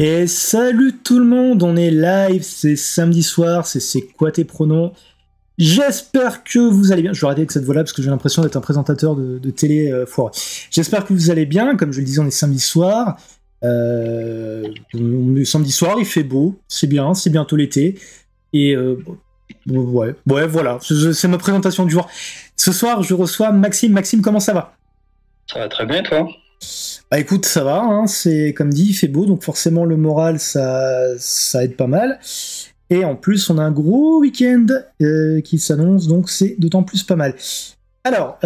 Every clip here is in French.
Et salut tout le monde, on est live, c'est samedi soir, c'est quoi tes pronoms? J'espère que vous allez bien. Je vais arrêter avec cette voix-là parce que j'ai l'impression d'être un présentateur de télé foireux. J'espère que vous allez bien. Comme je le disais, on est samedi soir. On est samedi soir, il fait beau, c'est bien, c'est bientôt l'été. Et ouais, voilà, c'est ma présentation du jour. Ce soir, je reçois Maxime. Maxime, comment ça va? Ça va très bien, toi? Bah écoute, ça va, hein, c'est comme dit, il fait beau, donc forcément le moral, ça aide pas mal. Et en plus, on a un gros week-end qui s'annonce, donc c'est d'autant plus pas mal. Alors,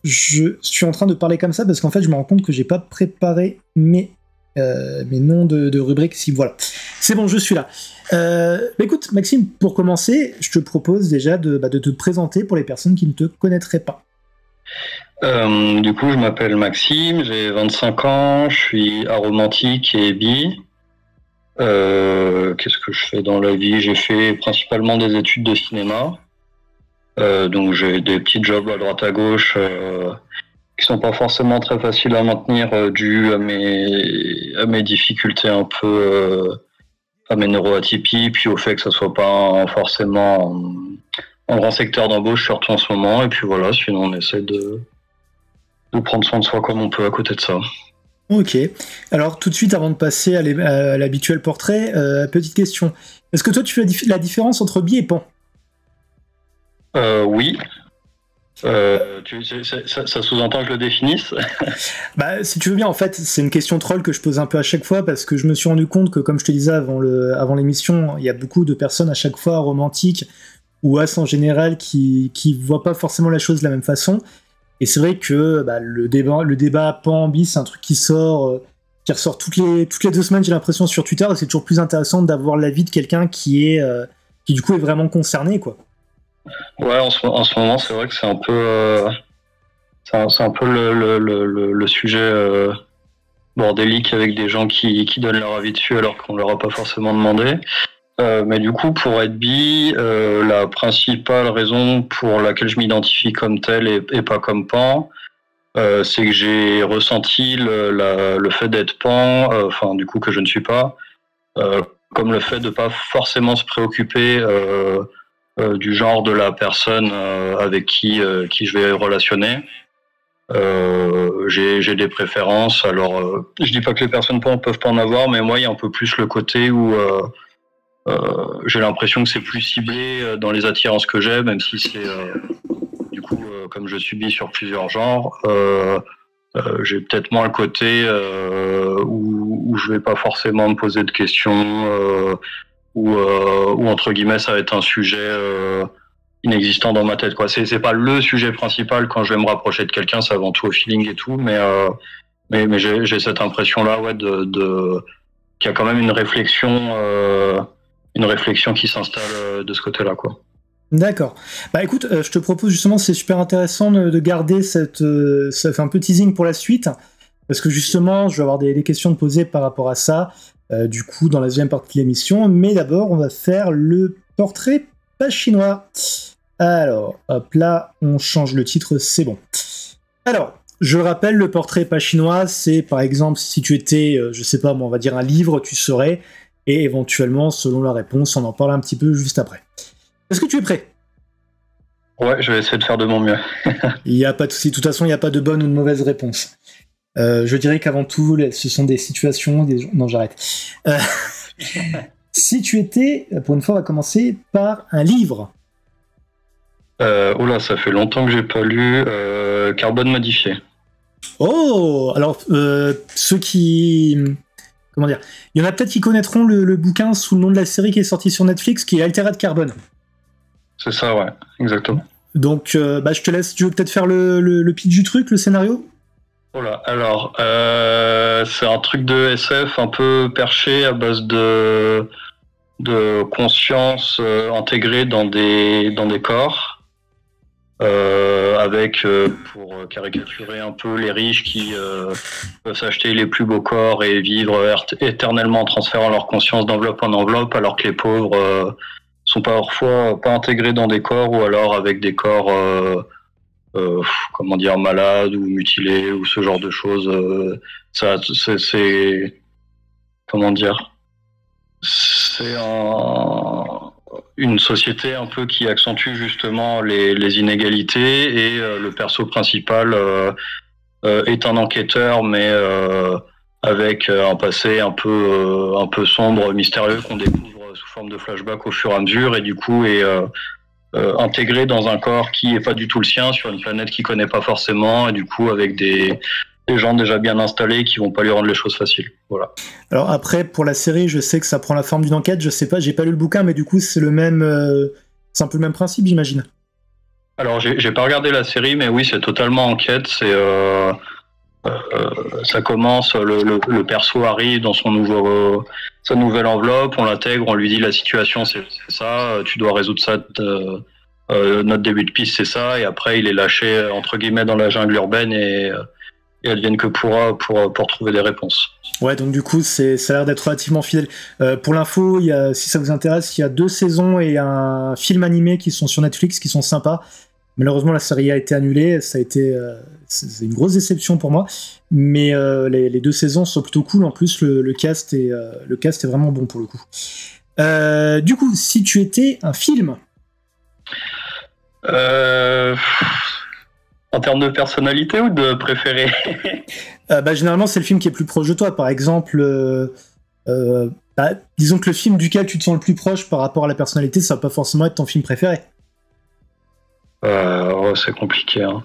je suis en train de parler comme ça parce qu'en fait, je me rends compte que j'ai pas préparé mes noms de rubrique. Si voilà, c'est bon, je suis là. Écoute, Maxime, pour commencer, je te propose déjà de te présenter pour les personnes qui ne te connaîtraient pas. Du coup, je m'appelle Maxime, j'ai 25 ans, je suis aromantique et bi. Qu'est-ce que je fais dans la vie? J'ai fait principalement des études de cinéma. Donc j'ai des petits jobs à droite à gauche qui sont pas forcément très faciles à maintenir dû à mes difficultés un peu, à mes neuroatypies, puis au fait que ça soit pas forcément un grand secteur d'embauche, surtout en ce moment. Et puis voilà, sinon on essaie de prendre soin de soi comme on peut à côté de ça. Ok. Alors, tout de suite, avant de passer à l'habituel portrait, petite question. Est-ce que toi, tu fais la différence entre bi et pan? Oui. Ça sous-entend que je le définisse? Bah, si tu veux bien, en fait, c'est une question troll que je pose un peu à chaque fois parce que je me suis rendu compte que, comme je te disais avant l'émission, il y a beaucoup de personnes à chaque fois romantiques ou as en général qui voient pas forcément la chose de la même façon. Et c'est vrai que le débat pan-bi, c'est un truc qui ressort toutes les 2 semaines, j'ai l'impression, sur Twitter, et c'est toujours plus intéressant d'avoir l'avis de quelqu'un qui du coup est vraiment concerné, quoi. Ouais, en ce moment, c'est vrai que c'est un peu, c'est un peu le sujet bordélique avec des gens qui donnent leur avis dessus alors qu'on leur a pas forcément demandé. Mais du coup, pour être bi, la principale raison pour laquelle je m'identifie comme tel et pas comme pan, c'est que j'ai ressenti le fait d'être pan, enfin du coup que je ne suis pas, comme le fait de pas forcément se préoccuper du genre de la personne avec qui je vais relationner. J'ai des préférences. Alors, je dis pas que les personnes pan peuvent pas en avoir, mais moi, il y a un peu plus le côté où j'ai l'impression que c'est plus ciblé dans les attirances que j'ai, même si c'est du coup comme je subis sur plusieurs genres, j'ai peut-être moins le côté où je vais pas forcément me poser de questions, ou entre guillemets ça va être un sujet inexistant dans ma tête, quoi. C'est pas le sujet principal quand je vais me rapprocher de quelqu'un, c'est avant tout au feeling et tout, mais j'ai cette impression là, ouais, qu'il y a quand même une réflexion qui s'installe de ce côté-là, quoi. D'accord. Bah écoute, je te propose justement, c'est super intéressant de garder ça fait un peu teasing pour la suite, parce que justement, je vais avoir des questions de poser par rapport à ça, du coup, dans la deuxième partie de l'émission, mais d'abord, on va faire le portrait pas chinois. Alors, hop là, on change le titre, c'est bon. Alors, je rappelle, le portrait pas chinois, c'est par exemple, si tu étais, je sais pas, moi, on va dire un livre, tu saurais, et éventuellement, selon la réponse, on en parle un petit peu juste après. Est-ce que tu es prêt? Ouais, je vais essayer de faire de mon mieux. Il n'y a pas de souci. De toute façon, il n'y a pas de bonne ou de mauvaise réponse. Je dirais qu'avant tout, ce sont des situations... Non, j'arrête. Si tu étais... Pour une fois, on va commencer par un livre. Oula, ça fait longtemps que j'ai pas lu Carbone modifié. Oh! Alors, ceux qui... Comment dire? Il y en a peut-être qui connaîtront le bouquin sous le nom de la série qui est sortie sur Netflix, qui est Altered Carbone. C'est ça, ouais, exactement. Donc, je te laisse, tu veux peut-être faire le pitch du truc, le scénario? Voilà, alors, c'est un truc de SF un peu perché à base de conscience intégrée dans des corps, avec, pour caricaturer un peu, les riches qui peuvent s'acheter les plus beaux corps et vivre éternellement en transférant leur conscience d'enveloppe en enveloppe, alors que les pauvres sont parfois pas intégrés dans des corps, ou alors avec des corps comment dire, malades ou mutilés ou ce genre de choses. Ça, c'est comment dire, c'est une société un peu qui accentue justement les inégalités, et le perso principal est un enquêteur, mais avec un passé un peu sombre, mystérieux, qu'on découvre sous forme de flashback au fur et à mesure, et du coup est intégré dans un corps qui est pas du tout le sien, sur une planète qu'il connaît pas forcément, et du coup avec des gens déjà bien installés qui vont pas lui rendre les choses faciles. Voilà. Alors après, pour la série, je sais que ça prend la forme d'une enquête, je sais pas, j'ai pas lu le bouquin, mais du coup c'est le même, c'est un peu le même principe, j'imagine. Alors j'ai pas regardé la série, mais oui, c'est totalement enquête. C'est ça commence, le perso arrive dans sa nouvelle enveloppe, on l'intègre, on lui dit la situation c'est ça, tu dois résoudre ça, notre début de piste c'est ça, et après il est lâché entre guillemets dans la jungle urbaine, et advienne que pourra pour trouver des réponses. Ouais, donc du coup ça a l'air d'être relativement fidèle. Pour l'info, si ça vous intéresse, il y a 2 saisons et un film animé qui sont sur Netflix qui sont sympas. Malheureusement, la série a été annulée, ça a été c'est une grosse déception pour moi, mais les 2 saisons sont plutôt cool. En plus, le cast est vraiment bon pour le coup. Du coup, si tu étais un film, en termes de personnalité ou de préféré? Généralement, c'est le film qui est plus proche de toi. Par exemple, disons que le film duquel tu te sens le plus proche par rapport à la personnalité, ça va pas forcément être ton film préféré. C'est compliqué. Hein.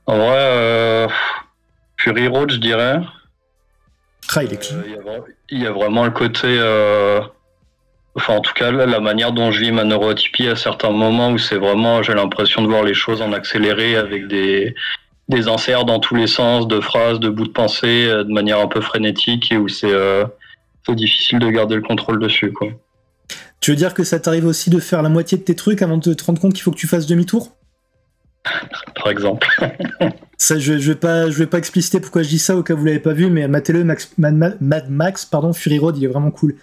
En vrai, Fury Road, je dirais. Il est clean. Il y a vraiment le côté... Enfin, en tout cas, la manière dont je vis ma neuroatypie à certains moments où c'est vraiment... J'ai l'impression de voir les choses en accéléré, avec des inserts dans tous les sens, de phrases, de bouts de pensée, de manière un peu frénétique, et où c'est difficile de garder le contrôle dessus, quoi. Tu veux dire que ça t'arrive aussi de faire la moitié de tes trucs avant de te rendre compte qu'il faut que tu fasses demi-tour? Par exemple. Ça, je vais pas expliciter pourquoi je dis ça au cas où vous l'avez pas vu, mais matez-le, Mad Max, Fury Road, il est vraiment cool.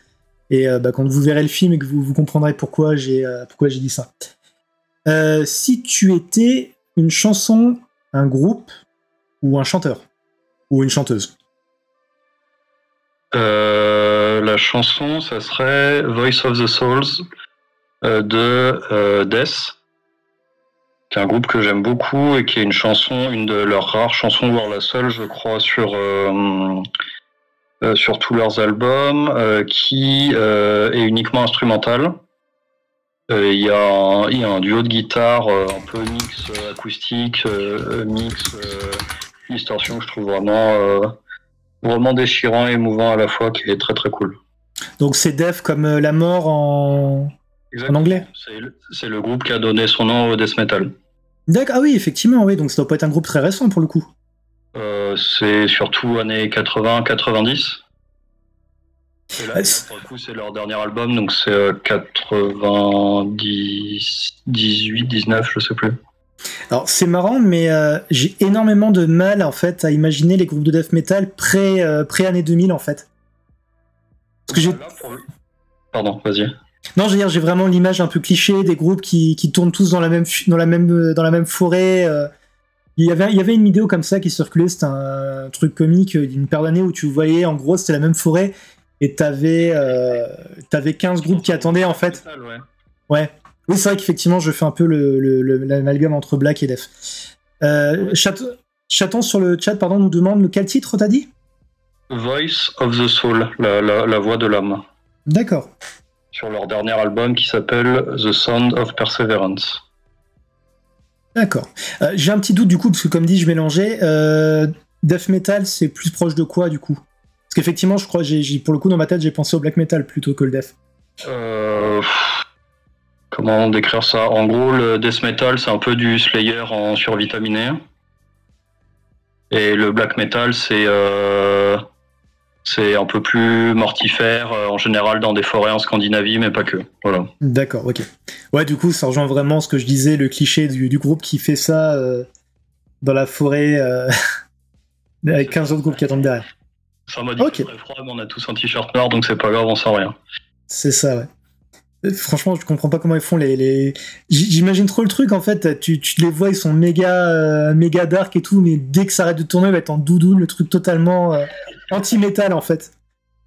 Et quand vous verrez le film et que vous comprendrez pourquoi j'ai dit ça. Si tu étais une chanson, un groupe, ou un chanteur, ou une chanteuse? La chanson, ça serait Voice of the Souls de Death, qui est un groupe que j'aime beaucoup et qui est une de leurs rares chansons, voire la seule, je crois, sur tous leurs albums, qui est uniquement instrumentale. Il y a un duo de guitare un peu mix acoustique, mix distorsion, que je trouve vraiment déchirant et émouvant à la fois, qui est très très cool. Donc c'est Death comme la mort en anglais. C'est le groupe qui a donné son nom au death metal. D'accord, ah oui, effectivement, oui, donc ça doit pas être un groupe très récent pour le coup. C'est surtout années 80-90. Et là, pour le coup, c'est leur dernier album, donc c'est 98-19, je sais plus. Alors c'est marrant, mais j'ai énormément de mal en fait à imaginer les groupes de death metal pré-année 2000 en fait. Parce que Pardon, vas-y. Non, je veux dire, j'ai vraiment l'image un peu cliché des groupes qui tournent tous dans la même forêt. Il y avait une vidéo comme ça qui circulait, c'était un truc comique d'une paire d'années où tu voyais, en gros, c'était la même forêt et t'avais 15 groupes qui attendaient en fait. Ouais. Oui, c'est vrai qu'effectivement, je fais un peu l'amalgame entre Black et Def. Chaton sur le chat, pardon, nous demande quel titre t'as dit? Voice of the Soul, la voix de l'âme. D'accord. Sur leur dernier album qui s'appelle The Sound of Perseverance. D'accord. J'ai un petit doute du coup, parce que comme dit, je mélangeais. Death Metal, c'est plus proche de quoi du coup? Parce qu'effectivement, je crois, pour le coup, dans ma tête, j'ai pensé au Black Metal plutôt que le Death. Comment décrire ça? En gros, le Death Metal, c'est un peu du Slayer en survitaminé. Et le Black Metal, c'est un peu plus mortifère, en général dans des forêts en Scandinavie, mais pas que. Voilà. D'accord, ok. Ouais, du coup, ça rejoint vraiment ce que je disais, le cliché du groupe qui fait ça dans la forêt avec 15 autres groupes qui attendent derrière. Ça m'a dit que c'est très froid, mais on a tous un t-shirt noir, donc c'est pas grave, on sent rien. C'est ça, ouais. Franchement, je comprends pas comment ils font J'imagine trop le truc, en fait, tu les vois, ils sont méga dark et tout, mais dès que ça arrête de tourner, ils va être en doudoune, le truc totalement anti-métal, en fait.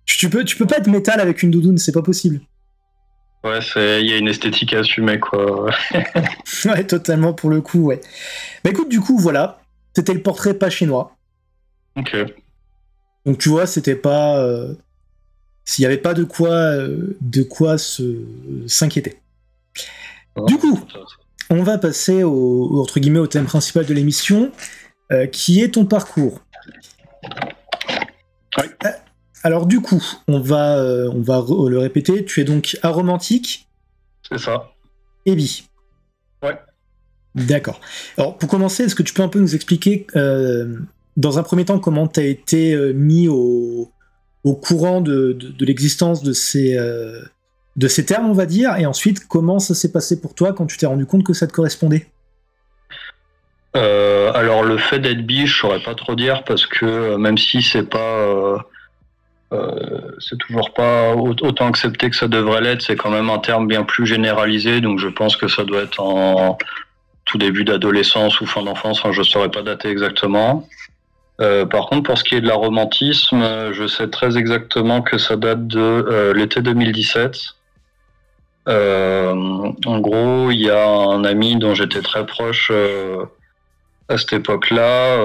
Tu peux pas être métal avec une doudoune, c'est pas possible. Ouais, il y a une esthétique à assumer, quoi. Ouais, totalement, pour le coup, ouais. Bah écoute, du coup, voilà. C'était le portrait pas chinois. Ok. Donc tu vois, c'était pas... s'il y avait pas de quoi s'inquiéter. Du coup, on va passer entre guillemets, au thème principal de l'émission, qui est ton parcours. Ouais. Alors du coup, on va le répéter, tu es donc aromantique. C'est ça. Et bi. Ouais. D'accord. Alors pour commencer, est-ce que tu peux un peu nous expliquer, dans un premier temps, comment tu as été mis au courant de l'existence de ces termes, on va dire, et ensuite, comment ça s'est passé pour toi quand tu t'es rendu compte que ça te correspondait? Alors le fait d'être bi, je saurais pas trop dire parce que même si c'est toujours pas autant accepté que ça devrait l'être, c'est quand même un terme bien plus généralisé, donc je pense que ça doit être en tout début d'adolescence ou fin d'enfance, enfin, je saurais pas dater exactement. Par contre, pour ce qui est de l'aromantisme, je sais très exactement que ça date de l'été 2017. En gros, il y a un ami dont j'étais très proche à cette époque-là,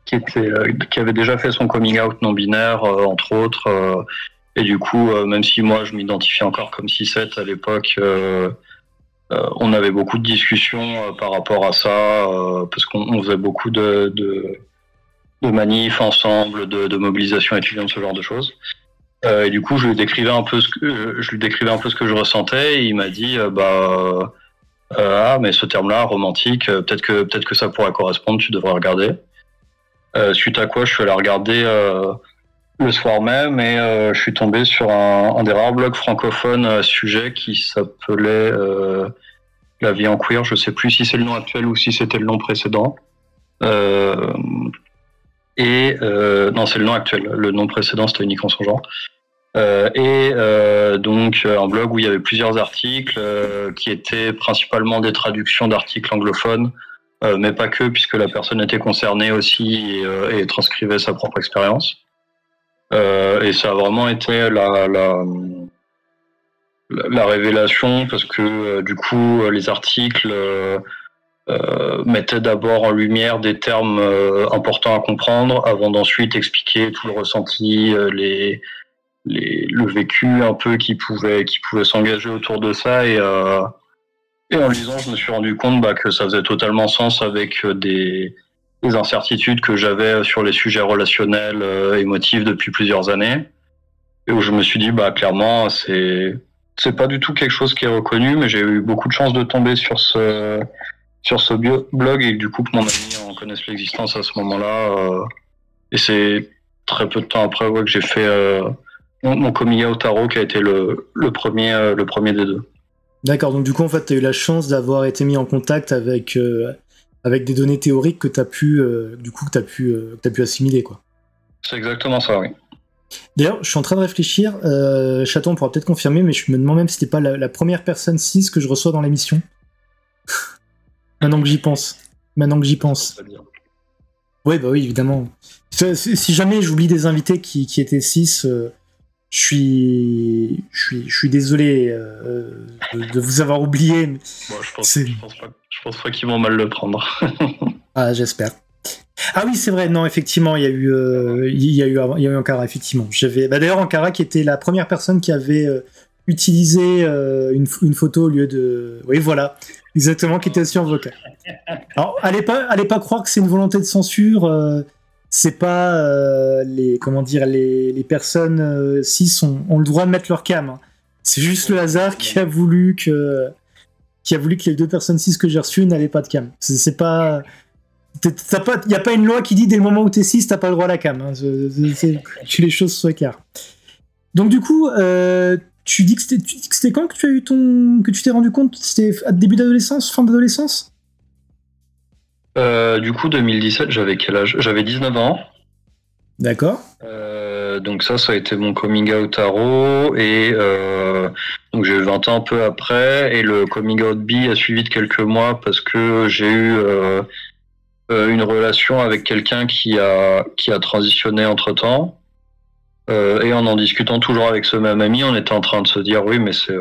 qui avait déjà fait son coming out non binaire, entre autres, et du coup, même si moi je m'identifiais encore comme 6-7 à l'époque, on avait beaucoup de discussions par rapport à ça, parce qu'on faisait beaucoup de manifs ensemble, de mobilisation étudiante, ce genre de choses. Et du coup, je lui décrivais un peu ce que je ressentais, et il m'a dit, mais ce terme-là, romantique, peut-être que ça pourrait correspondre, tu devrais regarder. Suite à quoi, je suis allé regarder le soir même, et je suis tombé sur un des rares blogs francophones à ce sujet qui s'appelait La vie en queer. Je sais plus si c'est le nom actuel ou si c'était le nom précédent. Non, c'est le nom actuel. Le nom précédent, c'était Unique en son genre. Donc un blog où il y avait plusieurs articles qui étaient principalement des traductions d'articles anglophones, mais pas que, puisque la personne était concernée aussi et transcrivait sa propre expérience. Et ça a vraiment été la révélation, parce que du coup les articles mettaient d'abord en lumière des termes importants à comprendre avant d'ensuite expliquer tout le ressenti, le vécu un peu qui pouvait s'engager autour de ça, et en lisant, je me suis rendu compte que ça faisait totalement sens avec des incertitudes que j'avais sur les sujets relationnels, émotifs depuis plusieurs années, et où je me suis dit clairement c'est pas du tout quelque chose qui est reconnu, mais j'ai eu beaucoup de chance de tomber sur ce blog, et du coup que mon ami en connaisse l'existence à ce moment-là, et c'est très peu de temps après que j'ai fait mon coming out tarot, qui a été le premier des deux. D'accord, donc du coup, en fait, tu as eu la chance d'avoir été mis en contact avec des données théoriques que tu as pu assimiler, quoi. C'est exactement ça, oui. D'ailleurs, je suis en train de réfléchir, Chaton pourra peut-être confirmer, mais je me demande même si c'était pas la première personne cis que je reçois dans l'émission. Maintenant que j'y pense. Ouais, bah oui, évidemment. Si jamais j'oublie des invités qui étaient cis, je suis désolé de vous avoir oublié. Mais bon, je pense pas qu'ils vont mal le prendre. Ah, j'espère. Ah oui, c'est vrai. Non, effectivement, il y a eu Ankara, effectivement. D'ailleurs, Ankara qui était la première personne qui avait utilisé une photo au lieu de. Oui, voilà, exactement, qui était aussi en vocal. Alors, allez pas croire que c'est une volonté de censure. C'est pas les personnes cis ont le droit de mettre leur cam. Hein. C'est juste le hasard qui a voulu que les deux personnes cis que j'ai reçues n'avaient pas de cam. C'est pas. Il n'y a pas une loi qui dit dès le moment où t'es cis, t'as pas le droit à la cam. Hein. Que les choses soient claires. Donc du coup, tu dis que c'était quand que tu t'es rendu compte? C'était à début d'adolescence, fin d'adolescence? Du coup, 2017, j'avais quel âge? J'avais 19 ans. D'accord. Donc ça a été mon coming out tarot, et donc j'ai eu 20 ans un peu après, et le coming out bi a suivi de quelques mois parce que j'ai eu une relation avec quelqu'un qui a transitionné entre-temps. Et en discutant toujours avec ce même ami, on était en train de se dire oui, mais c'est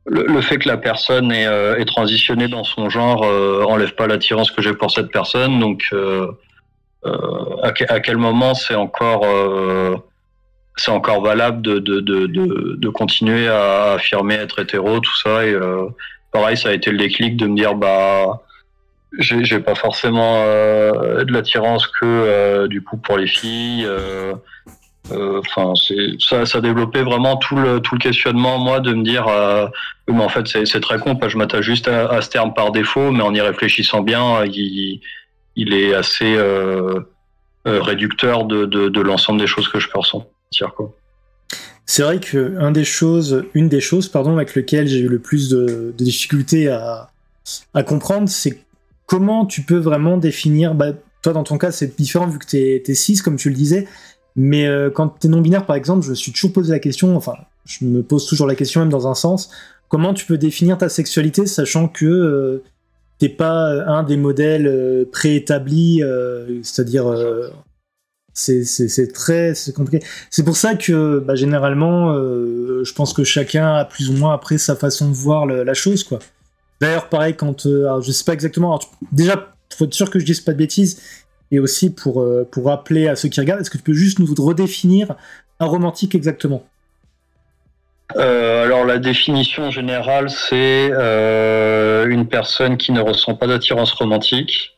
le fait que la personne ait transitionné dans son genre enlève pas l'attirance que j'ai pour cette personne. Donc à quel moment c'est encore valable de continuer à affirmer être hétéro, tout ça. Et pareil, ça a été le déclic de me dire bah j'ai pas forcément de l'attirance que du coup pour les filles. Enfin, ça développait vraiment tout le questionnement, moi, de me dire, oui, mais en fait, c'est très con, je m'attache juste à ce terme par défaut, mais en y réfléchissant bien, il est assez réducteur de l'ensemble des choses que je peux ressentir, quoi. C'est vrai que une des choses, pardon, avec lesquelles j'ai eu le plus de difficultés à comprendre, c'est comment tu peux vraiment définir. Bah, toi, dans ton cas, c'est différent vu que t'es cis, comme tu le disais. Mais quand t'es non-binaire, par exemple, je me suis toujours posé la question, enfin, je me pose toujours la question même dans un sens, comment tu peux définir ta sexualité sachant que t'es pas un des modèles préétablis, c'est-à-dire c'est compliqué. C'est pour ça que bah, généralement, je pense que chacun a plus ou moins après sa façon de voir la chose, quoi. D'ailleurs, pareil, quand alors, je sais pas exactement. Alors, déjà, faut être sûr que je dise pas de bêtises. Et aussi pour rappeler à ceux qui regardent, est-ce que tu peux juste nous redéfinir un romantique exactement? Alors la définition générale, c'est une personne qui ne ressent pas d'attirance romantique.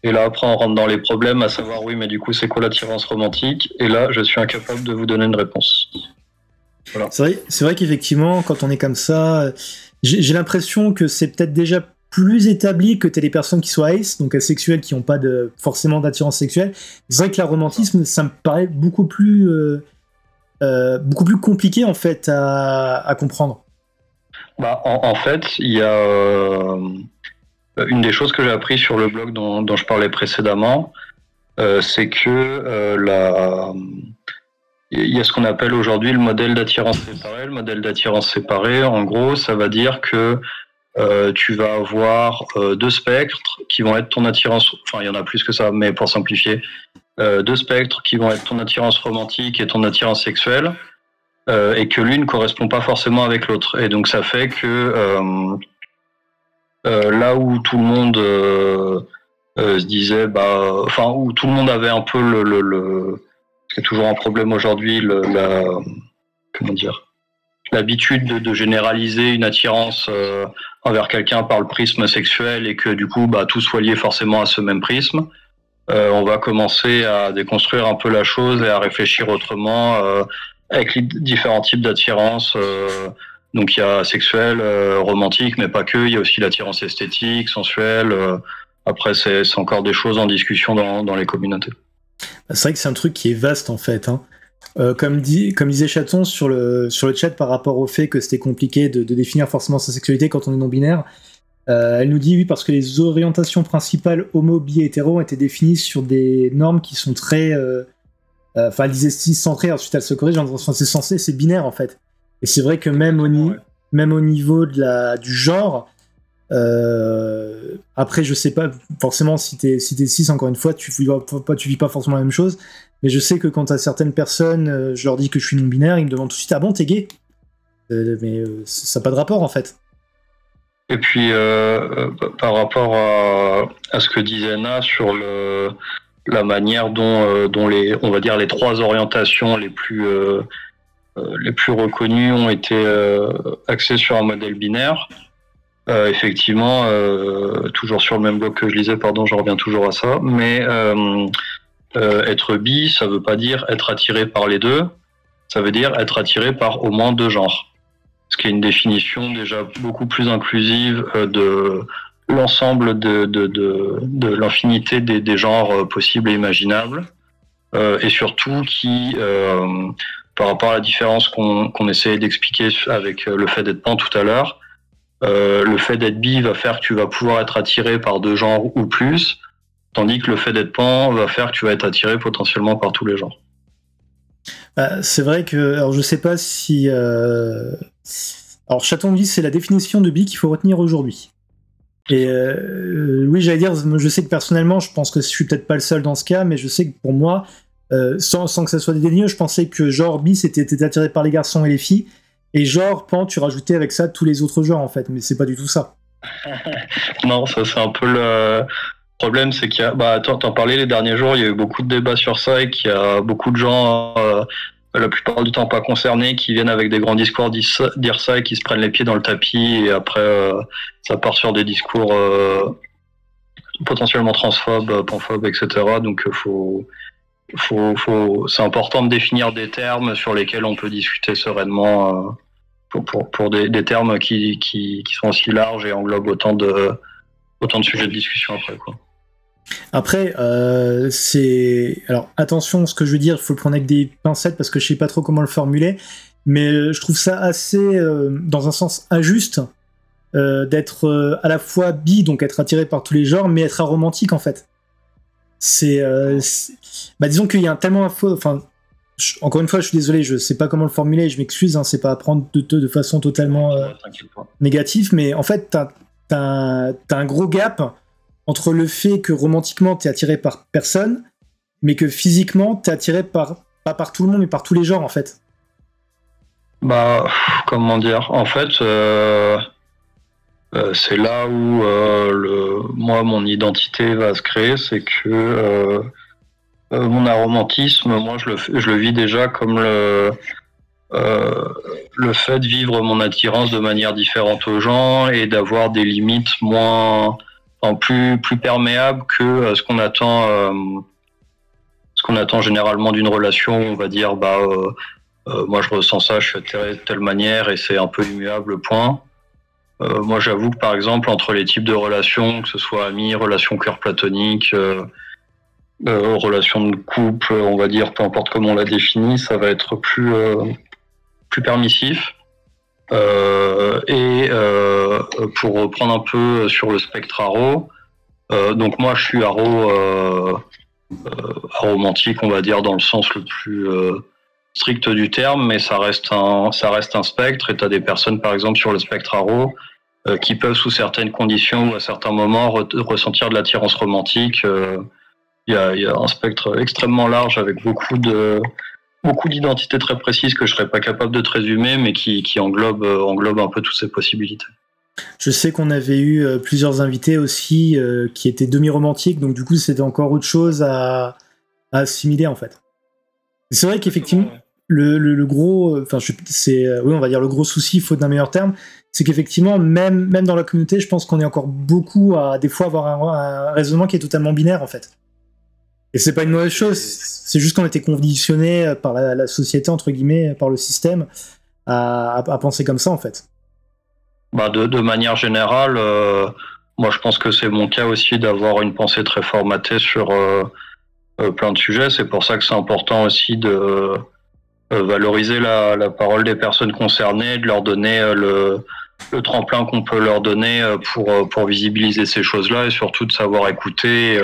Et là, après, on rentre dans les problèmes, à savoir, oui, mais du coup, c'est quoi l'attirance romantique? Et là, je suis incapable de vous donner une réponse. Voilà. C'est vrai qu'effectivement, quand on est comme ça, j'ai l'impression que c'est peut-être déjà plus établi que t'es les personnes qui sont ace, donc asexuelles, qui n'ont pas forcément d'attirance sexuelle. C'est vrai que le romantisme, ça me paraît beaucoup plus compliqué en fait à comprendre. Bah, en fait, il y a une des choses que j'ai appris sur le blog dont je parlais précédemment, c'est que il y a ce qu'on appelle aujourd'hui le modèle d'attirance séparée. Le modèle d'attirance séparée, en gros, ça va dire que tu vas avoir deux spectres qui vont être ton attirance, enfin il y en a plus que ça, mais pour simplifier, deux spectres qui vont être ton attirance romantique et ton attirance sexuelle, et que l'une ne correspond pas forcément avec l'autre. Et donc ça fait que là où tout le monde se disait, bah, enfin où tout le monde avait un peu c'est toujours un problème aujourd'hui, comment dire, l'habitude de généraliser une attirance envers quelqu'un par le prisme sexuel et que du coup bah, tout soit lié forcément à ce même prisme. On va commencer à déconstruire un peu la chose et à réfléchir autrement avec les différents types d'attirance. Donc il y a sexuel, romantique, mais pas que. Il y a aussi l'attirance esthétique, sensuelle. Après, c'est encore des choses en discussion dans les communautés. C'est vrai que c'est un truc qui est vaste en fait, hein. Comme disait Chaton sur le chat par rapport au fait que c'était compliqué de définir forcément sa sexualité quand on est non-binaire, elle nous dit oui parce que les orientations principales homo, bi et hétéro ont été définies sur des normes qui sont très... Enfin, elle disait cis-centrées, ensuite elle se corrige, enfin, c'est binaire en fait. Et c'est vrai que même au niveau du genre, après je sais pas forcément si t'es cis, encore une fois, tu vis pas forcément la même chose, mais je sais que quand à certaines personnes, je leur dis que je suis non-binaire, ils me demandent tout de suite « Ah bon, t'es gay ?» Mais ça n'a pas de rapport en fait. Et puis, par rapport à ce que disait Na sur la manière dont on va dire les trois orientations les plus reconnues ont été axées sur un modèle binaire, effectivement, toujours sur le même blog que je lisais, pardon, je reviens toujours à ça, mais être bi, ça veut pas dire être attiré par les deux, ça veut dire être attiré par au moins deux genres. Ce qui est une définition déjà beaucoup plus inclusive de l'ensemble de l'infinité des genres possibles et imaginables, et surtout qui, par rapport à la différence qu'on essayait d'expliquer avec le fait d'être pan tout à l'heure, le fait d'être bi va faire que tu vas pouvoir être attiré par deux genres ou plus, tandis que le fait d'être pan va faire que tu vas être attiré potentiellement par tous les genres. C'est vrai que, alors je sais pas si... Alors Chaton dit c'est la définition de bi qu'il faut retenir aujourd'hui. Et oui, j'allais dire, je sais que personnellement, je pense que je suis peut-être pas le seul dans ce cas, mais je sais que pour moi, sans que ça soit dédaigneux, je pensais que genre bis était attiré par les garçons et les filles, et genre pan, tu rajoutais avec ça tous les autres genres en fait, mais c'est pas du tout ça. Non, ça c'est un peu le problème, c'est qu'il y a, bah, t'en parlais les derniers jours, il y a eu beaucoup de débats sur ça et qu'il y a beaucoup de gens, la plupart du temps pas concernés, qui viennent avec des grands discours dire ça et qui se prennent les pieds dans le tapis et après ça part sur des discours potentiellement transphobes, panphobes, etc. Donc c'est important de définir des termes sur lesquels on peut discuter sereinement pour des termes qui sont aussi larges et englobent autant de sujets de discussion après, quoi. Après, alors attention, ce que je veux dire, il faut le prendre avec des pincettes parce que je sais pas trop comment le formuler, mais je trouve ça assez, dans un sens injuste, d'être à la fois bi, donc être attiré par tous les genres, mais être aromantique en fait. Bah, disons qu'il y a tellement enfin, encore une fois, je suis désolé, je sais pas comment le formuler, je m'excuse, hein, c'est pas à prendre de façon totalement négative, mais en fait, t'as un gros gap entre le fait que romantiquement t'es attiré par personne, mais que physiquement t'es attiré pas par tout le monde, mais par tous les genres en fait. Bah, comment dire, en fait, c'est là où moi, mon identité va se créer, c'est que mon aromantisme, moi, je le vis déjà comme le fait de vivre mon attirance de manière différente aux gens et d'avoir des limites plus perméables que ce qu'on attend généralement d'une relation. On va dire, moi, je ressens ça, je suis attiré de telle manière et c'est un peu immuable, point. Moi, j'avoue que par exemple, entre les types de relations, que ce soit amis, relations cœur platonique, relations de couple, on va dire, peu importe comment on la définit, ça va être plus permissif. Pour reprendre un peu sur le spectre aro, donc moi, je suis aromantique, on va dire, dans le sens le plus strict du terme, mais ça reste un spectre, et tu as des personnes, par exemple, sur le spectre aro, qui peuvent, sous certaines conditions ou à certains moments, ressentir de l'attirance romantique. Il y a un spectre extrêmement large avec beaucoup d'identités très précises que je serais pas capable de te résumer, mais qui englobe un peu toutes ces possibilités. Je sais qu'on avait eu plusieurs invités aussi qui étaient demi-romantiques, donc du coup c'était encore autre chose à assimiler en fait. C'est vrai qu'effectivement le gros, enfin oui, on va dire le gros souci, faute d'un meilleur terme, c'est qu'effectivement même dans la communauté, je pense qu'on est encore beaucoup à des fois avoir un raisonnement qui est totalement binaire en fait. Et c'est pas une mauvaise chose, c'est juste qu'on a été conditionné par la société, entre guillemets, par le système, à penser comme ça en fait. Bah de manière générale, moi je pense que c'est mon cas aussi d'avoir une pensée très formatée sur plein de sujets. C'est pour ça que c'est important aussi de valoriser la parole des personnes concernées, de leur donner le tremplin qu'on peut leur donner pour visibiliser ces choses-là, et surtout de savoir écouter,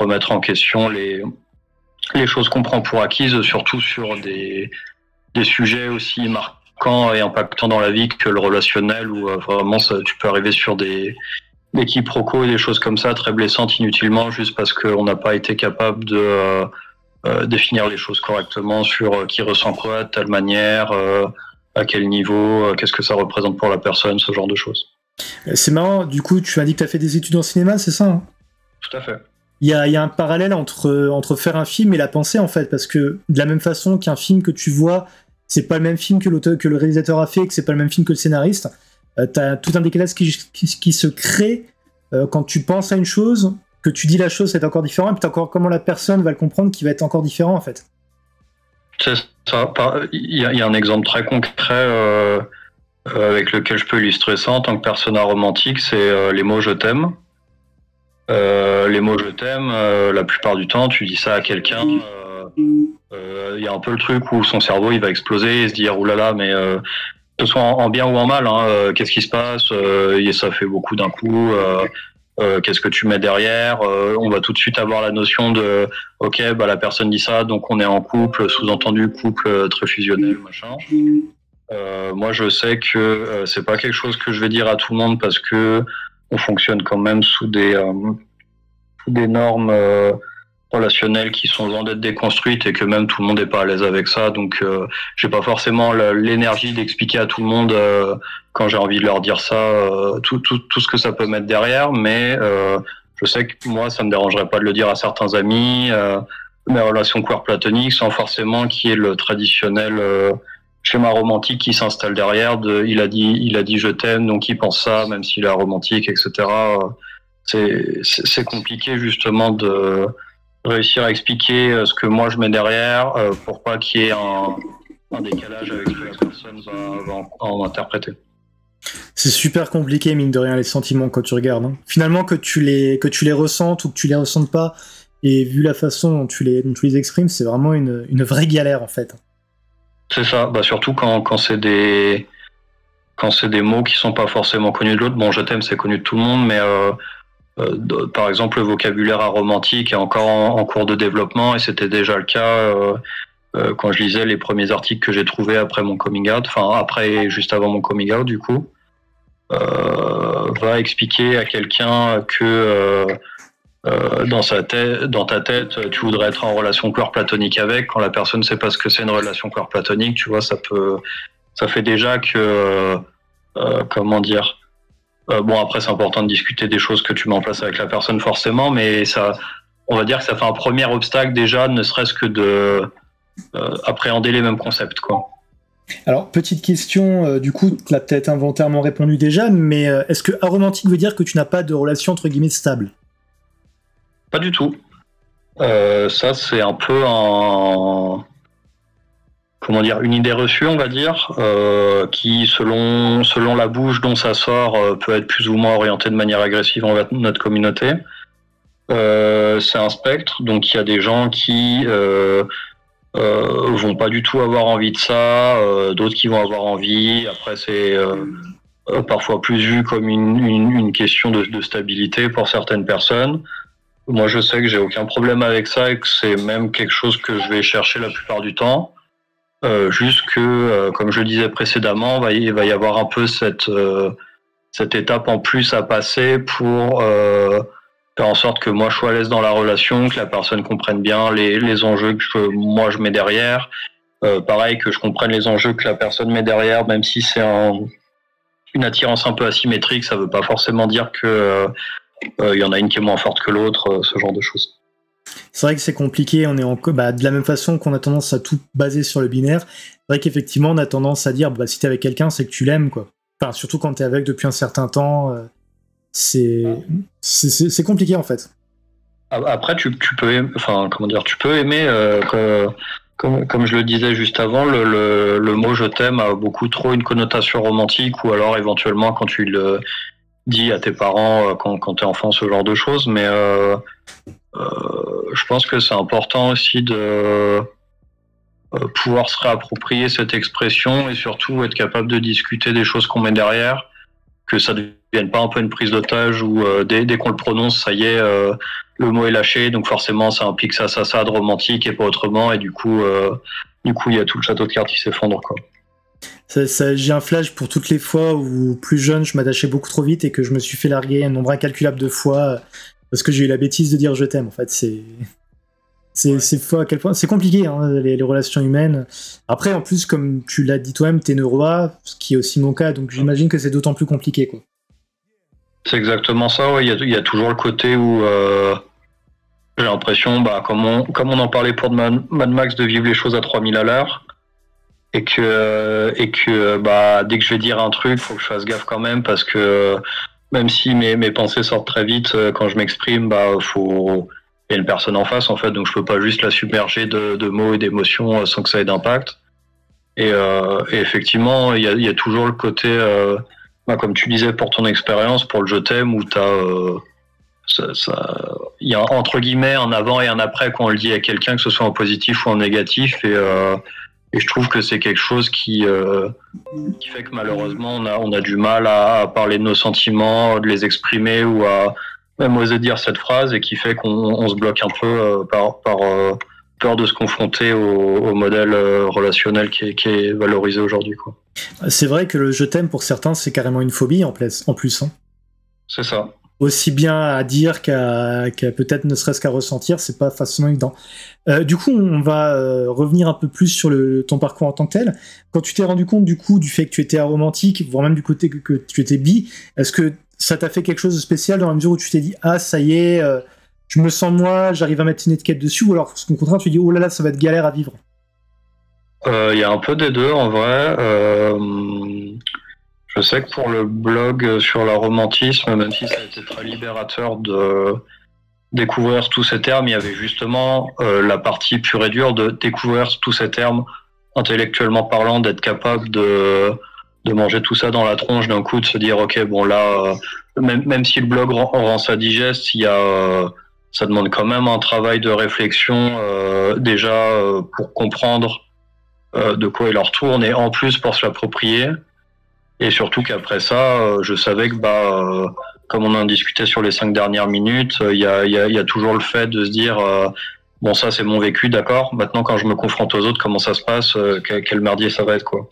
remettre en question les choses qu'on prend pour acquises, surtout sur des sujets aussi marquants et impactants dans la vie que le relationnel, où vraiment tu peux arriver sur des quiproquos et des choses comme ça très blessantes inutilement, juste parce qu'on n'a pas été capable de définir les choses correctement sur qui ressent quoi, de telle manière, à quel niveau, qu'est-ce que ça représente pour la personne, ce genre de choses. C'est marrant, du coup tu m'as dit que tu as fait des études en cinéma, c'est ça, hein? Tout à fait. Il y a un parallèle entre faire un film et la pensée en fait, parce que de la même façon qu'un film que tu vois, c'est pas le même film que le réalisateur a fait, que c'est pas le même film que le scénariste, t'as tout un décalage qui se crée quand tu penses à une chose, que tu dis la chose, c'est encore différent, et puis t'as encore comment la personne va le comprendre qui va être encore différent en fait. C'est ça. Il y a un exemple très concret avec lequel je peux illustrer ça en tant que persona romantique, c'est les mots « je t'aime ». Les mots « je t'aime », la plupart du temps, tu dis ça à quelqu'un, il y a un peu le truc où son cerveau il va exploser et se dire « oulala, mais que ce soit en bien ou en mal, hein, qu'est-ce qui se passe, et ça fait beaucoup d'un coup, qu'est-ce que tu mets derrière ?» On va tout de suite avoir la notion de « ok, bah la personne dit ça, donc on est en couple, sous-entendu couple très fusionnel, machin ». Moi, je sais que c'est pas quelque chose que je vais dire à tout le monde parce que on fonctionne quand même sous des normes relationnelles qui sont loin d'être déconstruites et que même tout le monde n'est pas à l'aise avec ça. Donc, j'ai pas forcément l'énergie d'expliquer à tout le monde quand j'ai envie de leur dire ça, tout ce que ça peut mettre derrière. Mais je sais que moi, ça me dérangerait pas de le dire à certains amis, mes relations queer platoniques, sans forcément qu'il y ait le traditionnel schéma romantique qui s'installe derrière. Il a dit je t'aime, donc il pense ça, même s'il est aromantique, etc. C'est compliqué justement de réussir à expliquer ce que moi je mets derrière pour pas qu'il y ait un décalage avec ce que la personne va en interpréter. C'est super compliqué, mine de rien, les sentiments quand tu regardes. Hein. Finalement, que tu les ressentes ou que tu les ressentes pas, et vu la façon dont tu les exprimes, c'est vraiment une vraie galère en fait. C'est ça, surtout quand c'est des mots qui sont pas forcément connus de l'autre. Bon, je t'aime, c'est connu de tout le monde, mais par exemple, le vocabulaire aromantique est encore en cours de développement, et c'était déjà le cas quand je lisais les premiers articles que j'ai trouvés après mon coming out, juste avant mon coming out du coup, va expliquer à quelqu'un que dans ta tête, tu voudrais être en relation queer platonique avec, quand la personne ne sait pas ce que c'est une relation queer platonique, tu vois, ça fait déjà que comment dire. Bon, après, c'est important de discuter des choses que tu mets en place avec la personne, forcément, mais on va dire que ça fait un premier obstacle déjà, ne serait-ce que de appréhender les mêmes concepts, quoi. Alors, petite question, du coup, tu l'as peut-être involontairement répondu déjà, mais est-ce que aromantique veut dire que tu n'as pas de relation entre guillemets stable ? Pas du tout. Ça, c'est un peu une idée reçue, on va dire, qui, selon la bouche dont ça sort, peut être plus ou moins orientée de manière agressive envers notre communauté. C'est un spectre, donc il y a des gens qui vont pas du tout avoir envie de ça, d'autres qui vont avoir envie. Après, c'est parfois plus vu comme une question de stabilité pour certaines personnes. Moi, je sais que j'ai aucun problème avec ça et que c'est même quelque chose que je vais chercher la plupart du temps. Juste que, comme je le disais précédemment, il va y avoir un peu cette étape en plus à passer pour faire en sorte que moi je sois à l'aise dans la relation, que la personne comprenne bien les enjeux que moi je mets derrière. Pareil, que je comprenne les enjeux que la personne met derrière, même si c'est une attirance un peu asymétrique, ça veut pas forcément dire que y en a une qui est moins forte que l'autre, ce genre de choses. C'est vrai que c'est compliqué, on est de la même façon qu'on a tendance à tout baser sur le binaire, c'est vrai qu'effectivement on a tendance à dire si t'es avec quelqu'un c'est que tu l'aimes, quoi. Enfin, surtout quand t'es avec depuis un certain temps, c'est compliqué en fait. Après tu peux aimer, comme je le disais juste avant, le mot je t'aime a beaucoup trop une connotation romantique, ou alors éventuellement quand tu le dis à tes parents quand t'es enfant, ce genre de choses, mais je pense que c'est important aussi de pouvoir se réapproprier cette expression et surtout être capable de discuter des choses qu'on met derrière, que ça ne devienne pas un peu une prise d'otage où dès qu'on le prononce, ça y est, le mot est lâché, donc forcément ça implique ça de romantique et pas autrement, et du coup il y a tout le château de cartes qui s'effondre, quoi. J'ai un flash pour toutes les fois où, plus jeune, je m'attachais beaucoup trop vite et que je me suis fait larguer un nombre incalculable de fois parce que j'ai eu la bêtise de dire je t'aime. En fait, c'est fou à quel point c'est compliqué, hein, les relations humaines. Après, en plus, comme tu l'as dit toi-même, t'es neuroa, ce qui est aussi mon cas, donc j'imagine que c'est d'autant plus compliqué, quoi. C'est exactement ça. Ouais. Il y a toujours le côté où j'ai l'impression, comme on en parlait pour Mad Max, de vivre les choses à 3000 à l'heure. Et que dès que je vais dire un truc, faut que je fasse gaffe quand même, parce que même si mes pensées sortent très vite quand je m'exprime, il y a une personne en face, en fait, donc je peux pas juste la submerger de mots et d'émotions sans que ça ait d'impact. Et effectivement, il y a toujours le côté, comme tu disais, pour ton expérience, pour le je t'aime, où il y a entre guillemets un avant et un après quand on le dit à quelqu'un, que ce soit en positif ou en négatif, et je trouve que c'est quelque chose qui fait que malheureusement on a du mal à parler de nos sentiments, de les exprimer, ou à même oser dire cette phrase, et qui fait qu'on se bloque un peu par peur de se confronter au modèle relationnel qui est valorisé aujourd'hui, quoi. C'est vrai que le je t'aime pour certains c'est carrément une phobie en plus, hein. C'est ça. Aussi bien à dire qu'à peut-être ne serait-ce qu'à ressentir, c'est pas facilement évident. Du coup, on va revenir un peu plus sur ton parcours en tant que tel. Quand tu t'es rendu compte du coup du fait que tu étais aromantique, voire même du côté que tu étais bi, est-ce que ça t'a fait quelque chose de spécial dans la mesure où tu t'es dit ah ça y est, je me sens moi, j'arrive à mettre une étiquette dessus, ou alors au contraire tu dis oh là là ça va être galère à vivre? Il y a un peu des deux en vrai. Je sais que pour le blog sur l'aromantisme, même si ça a été très libérateur de découvrir tous ces termes, il y avait justement la partie pure et dure de découvrir tous ces termes intellectuellement parlant, d'être capable de manger tout ça dans la tronche d'un coup, de se dire ok bon là, même si le blog rend ça digeste, il y a ça demande quand même un travail de réflexion déjà pour comprendre de quoi il en retourne et en plus pour se l'approprier. Et surtout qu'après ça, je savais que comme on en discutait sur les 5 dernières minutes, il y a toujours le fait de se dire bon ça c'est mon vécu, d'accord. Maintenant quand je me confronte aux autres, comment ça se passe, quel merdier ça va être quoi.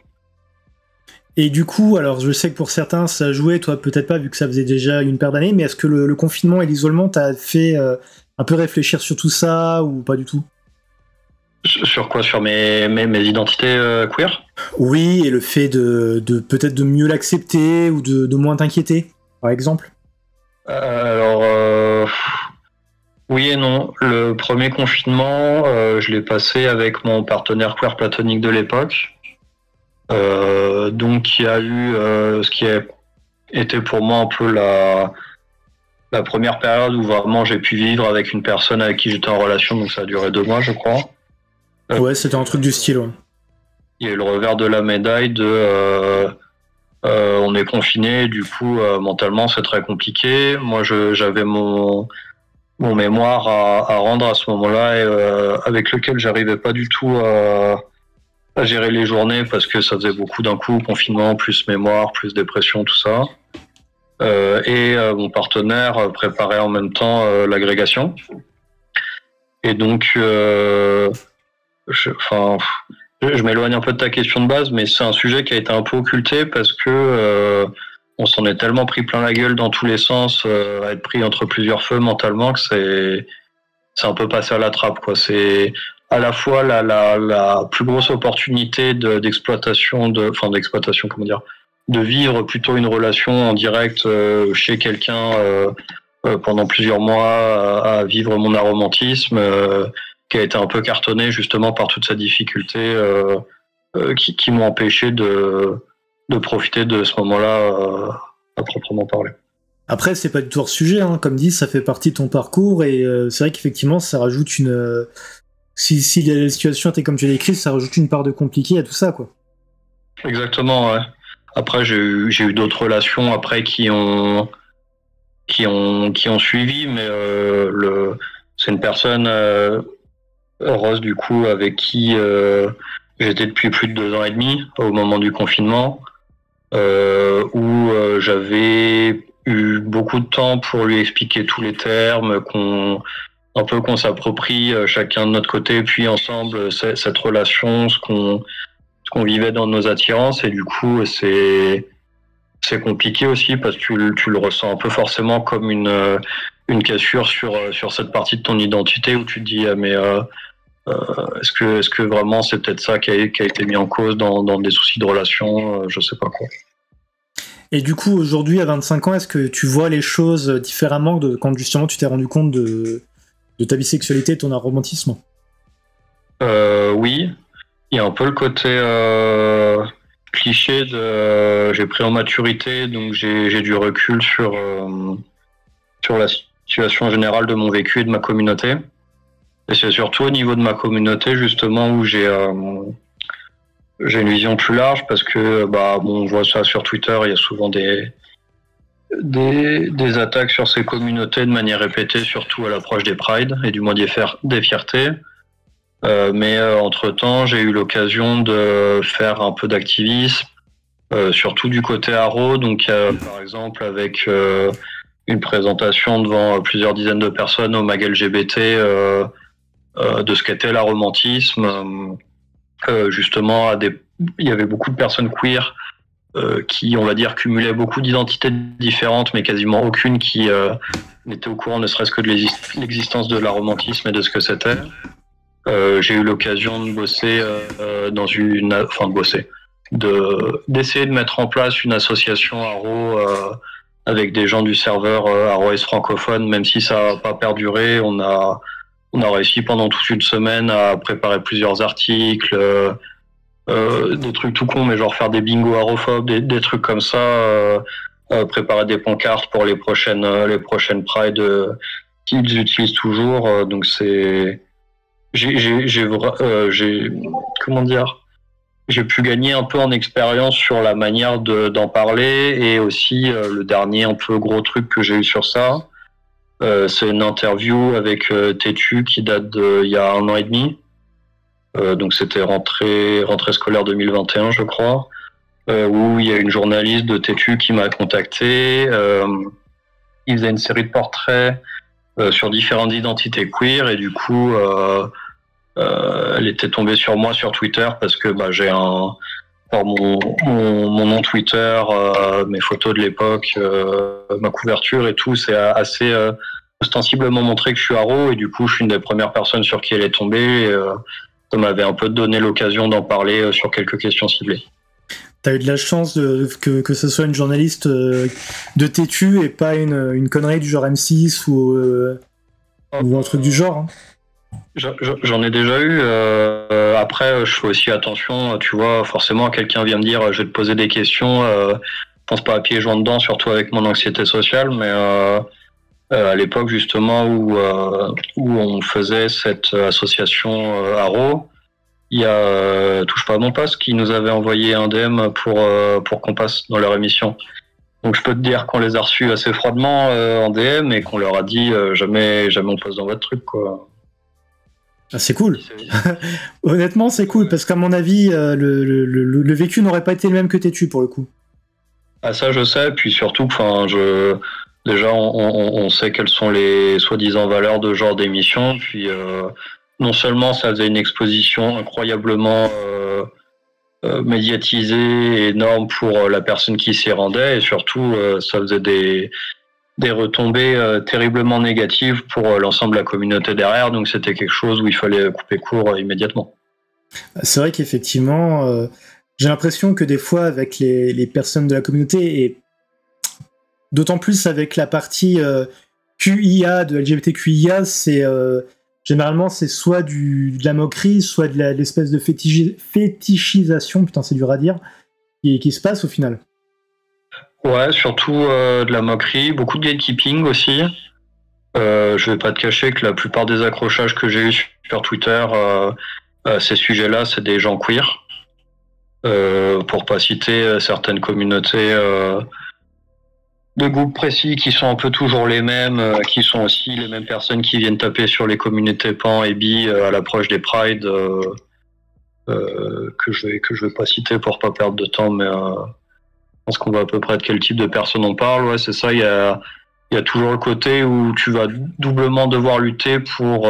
Et du coup, alors je sais que pour certains ça a joué, toi peut-être pas vu que ça faisait déjà une paire d'années, mais est-ce que le confinement et l'isolement t'a fait un peu réfléchir sur tout ça ou pas du tout? Sur quoi? Sur mes identités queer? Oui, et le fait de peut-être de mieux l'accepter ou de moins t'inquiéter, par exemple. Alors oui et non. Le premier confinement, je l'ai passé avec mon partenaire queer platonique de l'époque. Donc il y a eu ce qui a été pour moi un peu la première période où vraiment j'ai pu vivre avec une personne avec qui j'étais en relation, donc ça a duré 2 mois je crois. Ouais, c'était un truc du style, ouais. Il y a eu le revers de la médaille de on est confiné, du coup mentalement c'est très compliqué. Moi j'avais mon mémoire à rendre à ce moment-là et avec lequel j'arrivais pas du tout à gérer les journées parce que ça faisait beaucoup d'un coup, confinement, plus mémoire, plus dépression, tout ça. Et mon partenaire préparait en même temps l'agrégation. Et donc je m'éloigne un peu de ta question de base, mais c'est un sujet qui a été un peu occulté parce que on s'en est tellement pris plein la gueule dans tous les sens, à être pris entre plusieurs feux mentalement que c'est un peu passé à la trappe, quoi. C'est à la fois la plus grosse opportunité d'exploitation, comment dire, de vivre plutôt une relation en direct chez quelqu'un pendant plusieurs mois, à vivre mon aromantisme. Qui a été un peu cartonné justement par toute sa difficulté qui m'ont empêché de profiter de ce moment-là à proprement parler. Après, c'est pas du tout hors sujet, hein. Comme dit, ça fait partie de ton parcours et c'est vrai qu'effectivement, ça rajoute une. Si la situation était comme tu l'as écrit, ça rajoute une part de compliqué à tout ça, quoi. Exactement, ouais. Après, j'ai eu d'autres relations après qui ont suivi, mais c'est une personne. Rose du coup avec qui j'étais depuis plus de 2 ans et demi au moment du confinement où j'avais eu beaucoup de temps pour lui expliquer tous les termes qu'on s'approprie chacun de notre côté puis ensemble cette relation ce qu'on vivait dans nos attirances et du coup c'est compliqué aussi parce que tu le ressens un peu forcément comme une cassure sur cette partie de ton identité où tu te dis ah, mais est-ce que vraiment c'est peut-être ça qui a été mis en cause dans des soucis de relation, je sais pas quoi. Et du coup, aujourd'hui, à 25 ans, est-ce que tu vois les choses différemment de quand justement tu t'es rendu compte de ta bisexualité et ton aromantisme? Oui, il y a un peu le côté cliché de j'ai pris en maturité, donc j'ai du recul sur la situation générale de mon vécu et de ma communauté. Et c'est surtout au niveau de ma communauté justement où j'ai une vision plus large parce que on voit ça sur Twitter, il y a souvent des attaques sur ces communautés de manière répétée, surtout à l'approche des Pride et du mois des fiertés. Mais entre-temps, j'ai eu l'occasion de faire un peu d'activisme, surtout du côté aro, donc par exemple avec une présentation devant plusieurs dizaines de personnes au mag LGBT de ce qu'était l'aromantisme. Justement, il y avait beaucoup de personnes queer qui, on va dire, cumulaient beaucoup d'identités différentes, mais quasiment aucune qui n'était au courant ne serait-ce que de l'existence de l'aromantisme et de ce que c'était. J'ai eu l'occasion de bosser d'essayer de mettre en place une association Aro avec des gens du serveur Aroes francophone, même si ça n'a pas perduré. On a réussi pendant toute une semaine à préparer plusieurs articles, des trucs tout cons, mais genre faire des bingos arophobes, des trucs comme ça, préparer des pancartes pour les prochaines Pride qu'ils utilisent toujours. Donc comment dire, j'ai pu gagner un peu en expérience sur la manière d'en parler, et aussi le dernier un peu gros truc que j'ai eu sur ça, c'est une interview avec Tétu qui date d'il y a 1 an et demi. Donc c'était rentrée scolaire 2021, je crois, où il y a une journaliste de Tétu qui m'a contacté. Il faisait une série de portraits sur différentes identités queer, et du coup elle était tombée sur moi sur Twitter parce que j'ai mon nom Twitter, mes photos de l'époque, ma couverture et tout, c'est assez ostensiblement montré que je suis aro, et du coup je suis une des premières personnes sur qui elle est tombée. Ça m'avait un peu donné l'occasion d'en parler sur quelques questions ciblées. T'as eu de la chance que ce soit une journaliste de Tétu et pas une connerie du genre M6 ou un truc du genre. Hein. J'en ai déjà eu. Après, je fais aussi attention. Tu vois, forcément, quelqu'un vient me dire, je vais te poser des questions. Je pense pas à pieds joints dedans, surtout avec mon anxiété sociale. Mais à l'époque, justement, où on faisait cette association Aro, il y a Touche pas à mon poste qui nous avait envoyé un DM pour qu'on passe dans leur émission. Donc je peux te dire qu'on les a reçus assez froidement en DM, et qu'on leur a dit jamais on passe dans votre truc, quoi. Ah, c'est cool. Honnêtement, c'est cool, parce qu'à mon avis, le vécu n'aurait pas été le même que Tétu pour le coup. Ah, ça je sais, puis surtout, déjà on sait quelles sont les soi-disant valeurs de genre d'émission, puis non seulement ça faisait une exposition incroyablement médiatisée, énorme pour la personne qui s'y rendait, et surtout ça faisait des retombées terriblement négatives pour l'ensemble de la communauté derrière, donc c'était quelque chose où il fallait couper court immédiatement. C'est vrai qu'effectivement, j'ai l'impression que des fois avec les personnes de la communauté, et d'autant plus avec la partie QIA, de LGBTQIA, généralement c'est soit de la moquerie, soit de l'espèce de fétichisation, putain c'est dur à dire, qui se passe au final. Ouais, surtout de la moquerie, beaucoup de gatekeeping aussi. Je vais pas te cacher que la plupart des accrochages que j'ai eu sur Twitter, ces sujets-là, c'est des gens queer. Pour pas citer certaines communautés de groupes précis qui sont un peu toujours les mêmes, qui sont aussi les mêmes personnes qui viennent taper sur les communautés pan et bi à l'approche des Pride, que je vais pas citer pour pas perdre de temps, mais je pense qu'on voit à peu près de quel type de personnes on parle. Ouais, c'est ça. Il y a toujours le côté où tu vas doublement devoir lutter pour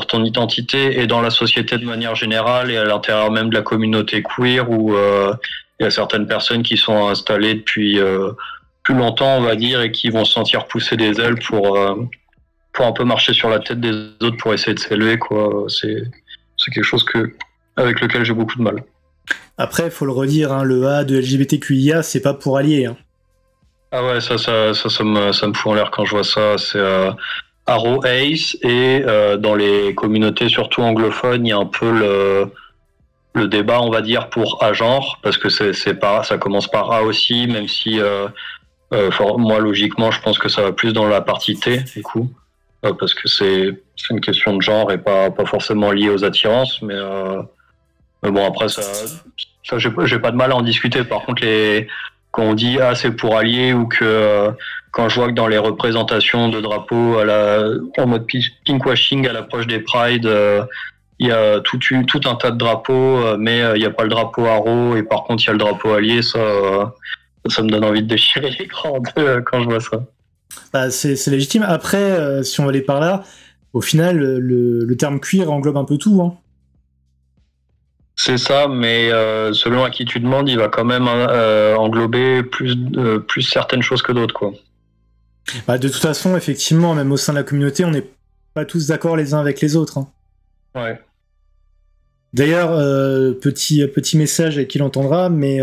ton identité, et dans la société de manière générale, et à l'intérieur même de la communauté queer, où il y a certaines personnes qui sont installées depuis plus longtemps, on va dire, et qui vont se sentir pousser des ailes pour un peu marcher sur la tête des autres pour essayer de s'élever, quoi. C'est quelque chose avec lequel j'ai beaucoup de mal. Après, il faut le redire, hein, le A de LGBTQIA, c'est pas pour allier. Hein. Ah ouais, ça me fout en l'air quand je vois ça. C'est Aro Ace, et dans les communautés surtout anglophones, il y a un peu le débat, on va dire, pour A-genre, parce que ça commence par A aussi, même si moi logiquement je pense que ça va plus dans la partie T du coup, parce que c'est une question de genre et pas forcément liée aux attirances, mais bon, après ça j'ai pas de mal à en discuter. Par contre, quand on dit c'est pour allier, ou que quand je vois que dans les représentations de drapeaux en mode pinkwashing à l'approche des Pride, il y a tout un tas de drapeaux, mais il n'y a pas le drapeau Aro, et par contre il y a le drapeau allié, ça me donne envie de déchirer l'écran en deux quand je vois ça. Bah, c'est légitime. Après, si on va aller par là, au final, le terme queer englobe un peu tout. Hein. C'est ça, mais selon à qui tu demandes, il va quand même englober plus certaines choses que d'autres, quoi. Bah, de toute façon, effectivement, même au sein de la communauté, on n'est pas tous d'accord les uns avec les autres. Hein. Ouais. D'ailleurs, petit message à qui l'entendra, mais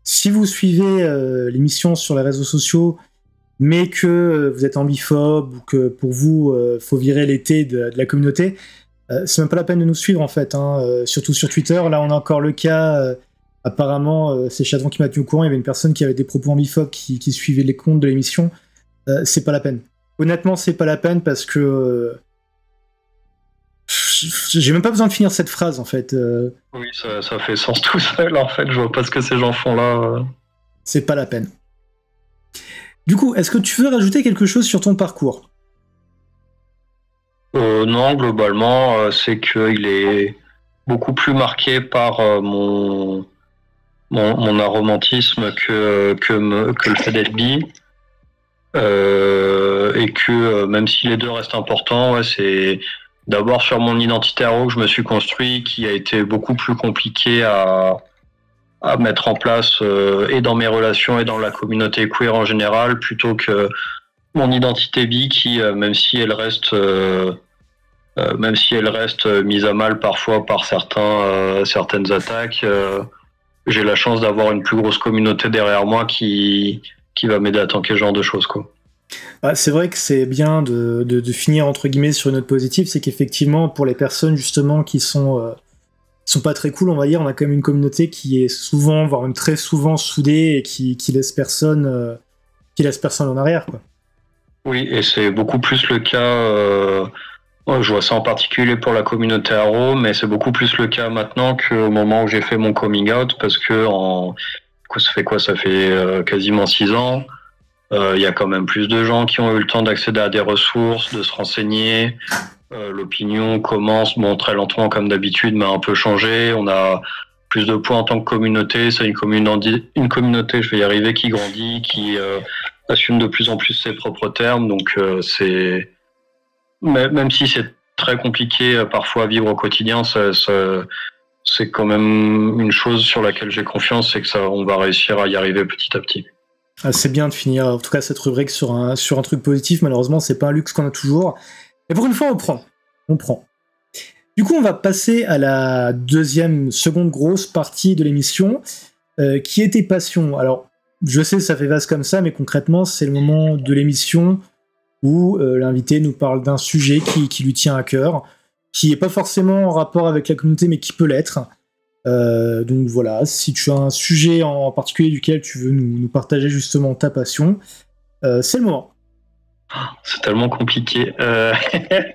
si vous suivez l'émission sur les réseaux sociaux, mais que vous êtes ambiphobe ou que pour vous, faut virer l'été de la communauté, c'est même pas la peine de nous suivre en fait, hein, surtout sur Twitter. Là, on a encore le cas, apparemment, c'est Chadron qui m'a tenu au courant, il y avait une personne qui avait des propos ambiphobes qui suivait les comptes de l'émission. C'est pas la peine. Honnêtement, c'est pas la peine parce que j'ai même pas besoin de finir cette phrase en fait. Oui, ça fait sens tout seul en fait. Je vois pas ce que ces gens font là. C'est pas la peine. Du coup, est-ce que tu veux rajouter quelque chose sur ton parcours ? Non, globalement, c'est qu'il est beaucoup plus marqué par mon aromantisme que le fait d'être bi. Et que même si les deux restent importants, ouais, c'est d'abord sur mon identité aro que je me suis construit, qui a été beaucoup plus compliqué à mettre en place et dans mes relations et dans la communauté queer en général, plutôt que mon identité bi qui, même si elle reste mise à mal parfois par certaines attaques, j'ai la chance d'avoir une plus grosse communauté derrière moi qui va m'aider à tanker ce genre de choses, quoi. Ah, c'est vrai que c'est bien de finir entre guillemets sur une note positive, c'est qu'effectivement pour les personnes justement qui sont pas très cool, on va dire, on a quand même une communauté qui est souvent, voire même très souvent soudée et qui laisse personne en arrière, quoi. Oui, et c'est beaucoup plus le cas. Je vois ça en particulier pour la communauté aro, mais c'est beaucoup plus le cas maintenant qu'au moment où j'ai fait mon coming out, parce que ça fait quasiment 6 ans. Il y a quand même plus de gens qui ont eu le temps d'accéder à des ressources, de se renseigner. L'opinion commence, très lentement comme d'habitude, mais un peu changé. On a plus de poids en tant que communauté. C'est une communauté, je vais y arriver, qui grandit, qui assume de plus en plus ses propres termes. Donc c'est même si c'est très compliqué parfois à vivre au quotidien, c'est quand même une chose sur laquelle j'ai confiance, c'est que on va réussir à y arriver petit à petit. Ah, c'est bien de finir, en tout cas, cette rubrique sur un truc positif. Malheureusement, c'est pas un luxe qu'on a toujours. Et pour une fois, on prend. Du coup, on va passer à la seconde grosse partie de l'émission, qui était passion. Alors, je sais, ça fait vaste comme ça, mais concrètement, c'est le moment de l'émission où l'invité nous parle d'un sujet qui lui tient à cœur, qui est pas forcément en rapport avec la communauté, mais qui peut l'être. Donc voilà, si tu as un sujet en particulier duquel tu veux nous partager justement ta passion, c'est le moment. C'est tellement compliqué. Je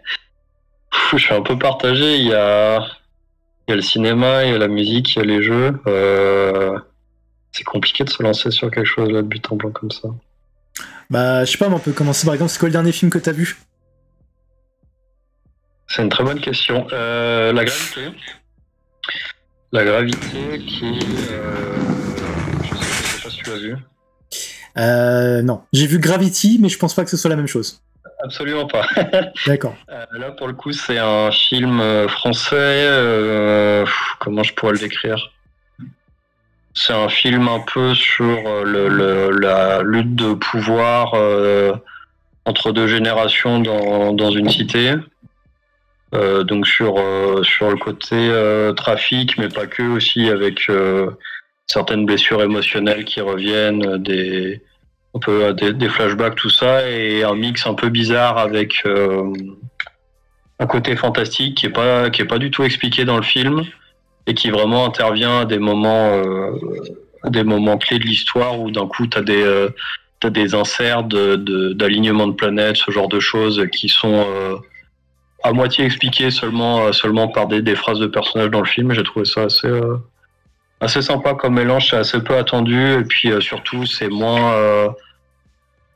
suis un peu partagé. Il y a le cinéma, il y a la musique, il y a les jeux. C'est compliqué de se lancer sur quelque chose là de but en blanc comme ça. Bah, je sais pas, mais on peut commencer par exemple. C'est quoi le dernier film que t'as vu ? C'est une très bonne question. La gravité. La gravité qui... je sais pas si tu l'as vu. Non. J'ai vu Gravity, mais je pense pas que ce soit la même chose. Absolument pas. D'accord. Là, pour le coup, c'est un film français. Comment je pourrais le décrire ? C'est un film un peu sur la lutte de pouvoir entre deux générations dans une cité. Donc sur le côté trafic, mais pas que, aussi avec certaines blessures émotionnelles qui reviennent, des flashbacks, tout ça, et un mix un peu bizarre avec un côté fantastique qui est pas du tout expliqué dans le film et qui vraiment intervient à des moments clés de l'histoire où d'un coup t'as des inserts d'alignement de planètes, ce genre de choses qui sont à moitié expliqué seulement par des phrases de personnages dans le film. J'ai trouvé ça assez sympa comme mélange, c'est assez peu attendu, et puis surtout c'est moins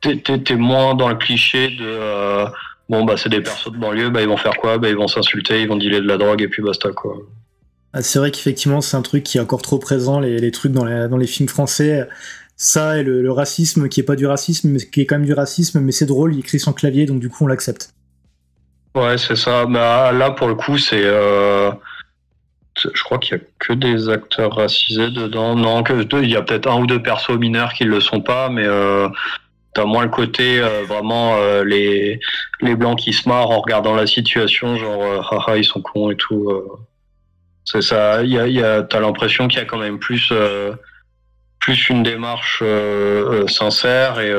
t'es moins dans le cliché de c'est des persos de banlieue, ils vont faire quoi, ils vont s'insulter, ils vont dealer de la drogue et puis basta, quoi. Ah, c'est vrai qu'effectivement c'est un truc qui est encore trop présent, les trucs dans les films français, ça et le racisme qui est pas du racisme mais qui est quand même du racisme, mais c'est drôle, il écrit son clavier donc du coup on l'accepte. Ouais, c'est ça. Là, pour le coup, c'est je crois qu'il y a que des acteurs racisés dedans. Non, il y a peut-être un ou deux persos mineurs qui le sont pas, mais t'as moins le côté vraiment les blancs qui se marrent en regardant la situation, genre haha ils sont cons et tout. C'est ça. T'as l'impression qu'il y a quand même plus une démarche sincère et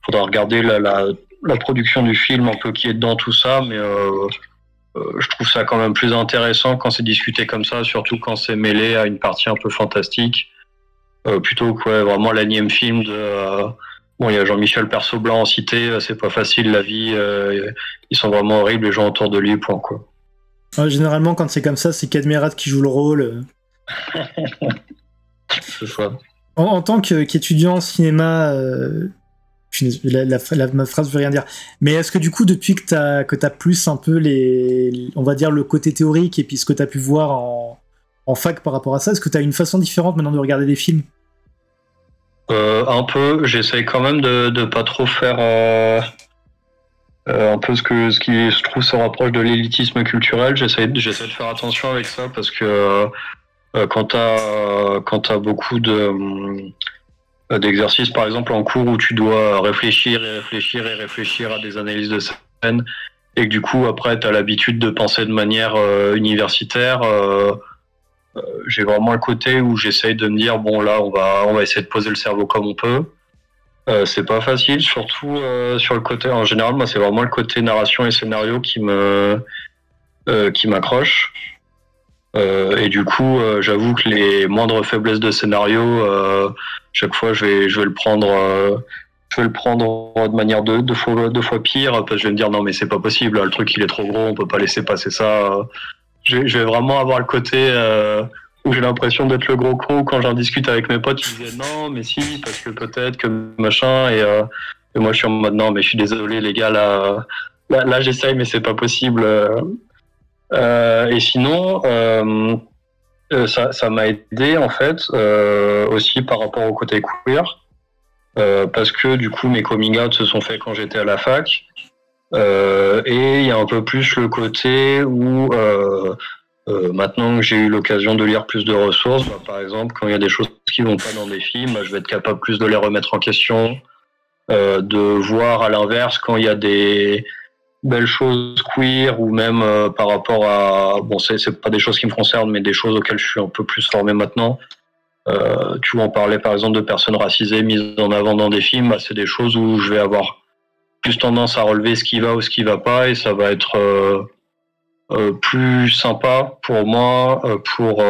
faudra regarder la production du film un peu qui est dedans tout ça, mais je trouve ça quand même plus intéressant quand c'est discuté comme ça, surtout quand c'est mêlé à une partie un peu fantastique, plutôt que vraiment l'anième film de bon, il y a Jean-Michel perso blanc en cité, c'est pas facile la vie, ils sont vraiment horribles les gens autour de lui, point quoi. Généralement quand c'est comme ça, c'est Cadmerat qui joue le rôle. C'est ça. En tant qu'étudiant en cinéma, ma phrase veut rien dire. Mais est-ce que du coup, depuis que t'as plus un peu on va dire le côté théorique et puis ce que t'as pu voir en fac par rapport à ça, est-ce que t'as une façon différente maintenant de regarder des films ? Un peu. J'essaye quand même de pas trop faire un peu ce qui je trouve se rapproche de l'élitisme culturel. J'essaie de faire attention avec ça parce que quand t'as beaucoup d'exercices, par exemple, en cours où tu dois réfléchir à des analyses de scène et que du coup, après, tu as l'habitude de penser de manière universitaire, j'ai vraiment le côté où j'essaye de me dire, bon, là, on va essayer de poser le cerveau comme on peut. C'est pas facile, surtout sur le côté, en général, moi, c'est vraiment le côté narration et scénario qui m'accroche. Et du coup, j'avoue que les moindres faiblesses de scénario, chaque fois, je vais le prendre de manière deux fois pire, parce que je vais me dire non mais c'est pas possible, là, le truc il est trop gros, on peut pas laisser passer ça. Je vais vraiment avoir le côté où j'ai l'impression d'être le gros con quand j'en discute avec mes potes, ils disaient non mais si parce que peut-être que machin et moi je suis en mode non mais je suis désolé les gars là j'essaye mais c'est pas possible. Et sinon, ça m'a aidé en fait aussi par rapport au côté queer, parce que du coup mes coming out se sont faits quand j'étais à la fac, et il y a un peu plus le côté où maintenant que j'ai eu l'occasion de lire plus de ressources, par exemple quand il y a des choses qui vont pas dans des films, je vais être capable plus de les remettre en question, de voir à l'inverse quand il y a des belles choses queer ou même par rapport à bon c'est pas des choses qui me concernent mais des choses auxquelles je suis un peu plus formé maintenant, tu vois, on parlait par exemple de personnes racisées mises en avant dans des films, c'est des choses où je vais avoir plus tendance à relever ce qui va ou ce qui va pas et ça va être plus sympa pour moi pour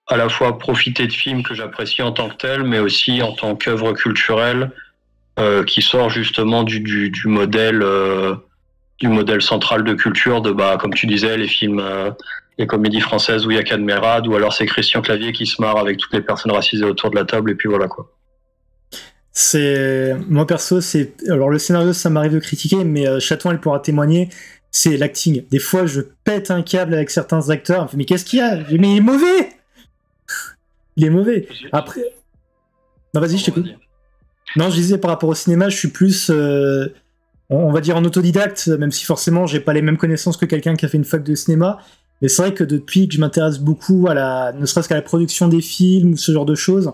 à la fois profiter de films que j'apprécie en tant que tels mais aussi en tant qu'œuvre culturelle qui sort justement du modèle central de culture de comme tu disais les films les comédies françaises où il y a Cadmerade ou alors c'est Christian Clavier qui se marre avec toutes les personnes racisées autour de la table et puis voilà quoi. Moi perso alors le scénario ça m'arrive de critiquer mais Chatouin elle pourra témoigner, c'est l'acting. Des fois je pète un câble avec certains acteurs, mais qu'est-ce qu'il y a, mais il est mauvais. Il est mauvais. Après non vas-y je t'écoute. Non je disais par rapport au cinéma je suis plus on va dire en autodidacte, même si forcément j'ai pas les mêmes connaissances que quelqu'un qui a fait une fac de cinéma, mais c'est vrai que depuis que je m'intéresse beaucoup ne serait-ce qu'à la production des films ou ce genre de choses,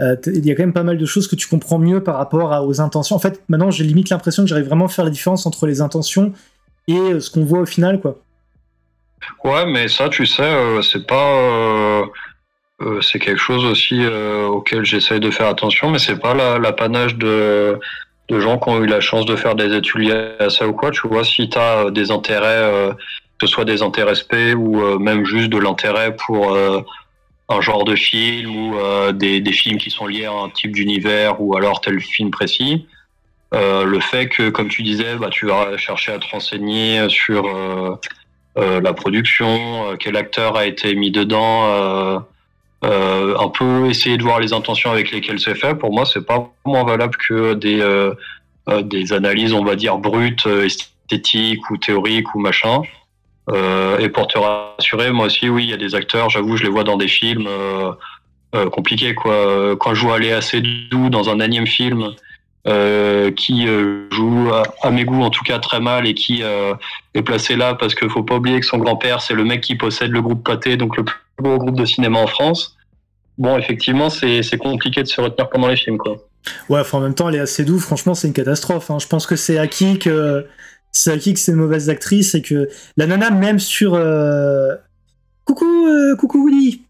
il y a quand même pas mal de choses que tu comprends mieux par rapport aux intentions. En fait, maintenant j'ai limite l'impression que j'arrive vraiment à faire la différence entre les intentions et ce qu'on voit au final, quoi. Ouais, mais ça, tu sais, c'est pas... c'est quelque chose aussi auquel j'essaye de faire attention, mais c'est pas l'apanage de gens qui ont eu la chance de faire des études liées à ça ou quoi. Tu vois, si tu as des intérêts, que ce soit des intérêts spé ou même juste de l'intérêt pour un genre de film ou des films qui sont liés à un type d'univers ou alors tel film précis, le fait que, comme tu disais, tu vas chercher à te renseigner sur la production, quel acteur a été mis dedans, un peu essayer de voir les intentions avec lesquelles c'est fait. Pour moi, c'est pas moins valable que des analyses, on va dire, brutes, esthétiques ou théoriques ou machin. Et pour te rassurer, moi aussi, oui, il y a des acteurs, j'avoue, je les vois dans des films compliqués, quoi. Quand je vois Léa Seydoux dans un énième film qui joue à mes goûts en tout cas très mal et qui est placé là parce qu'il faut pas oublier que son grand-père c'est le mec qui possède le groupe Pathé, donc le plus gros groupe de cinéma en France. Bon, effectivement, c'est compliqué de se retenir pendant les films, quoi. Ouais, enfin, en même temps, elle est assez douce. Franchement, c'est une catastrophe. Hein. Je pense que c'est acquis que c'est une mauvaise actrice et que la nana, même sur coucou Willy.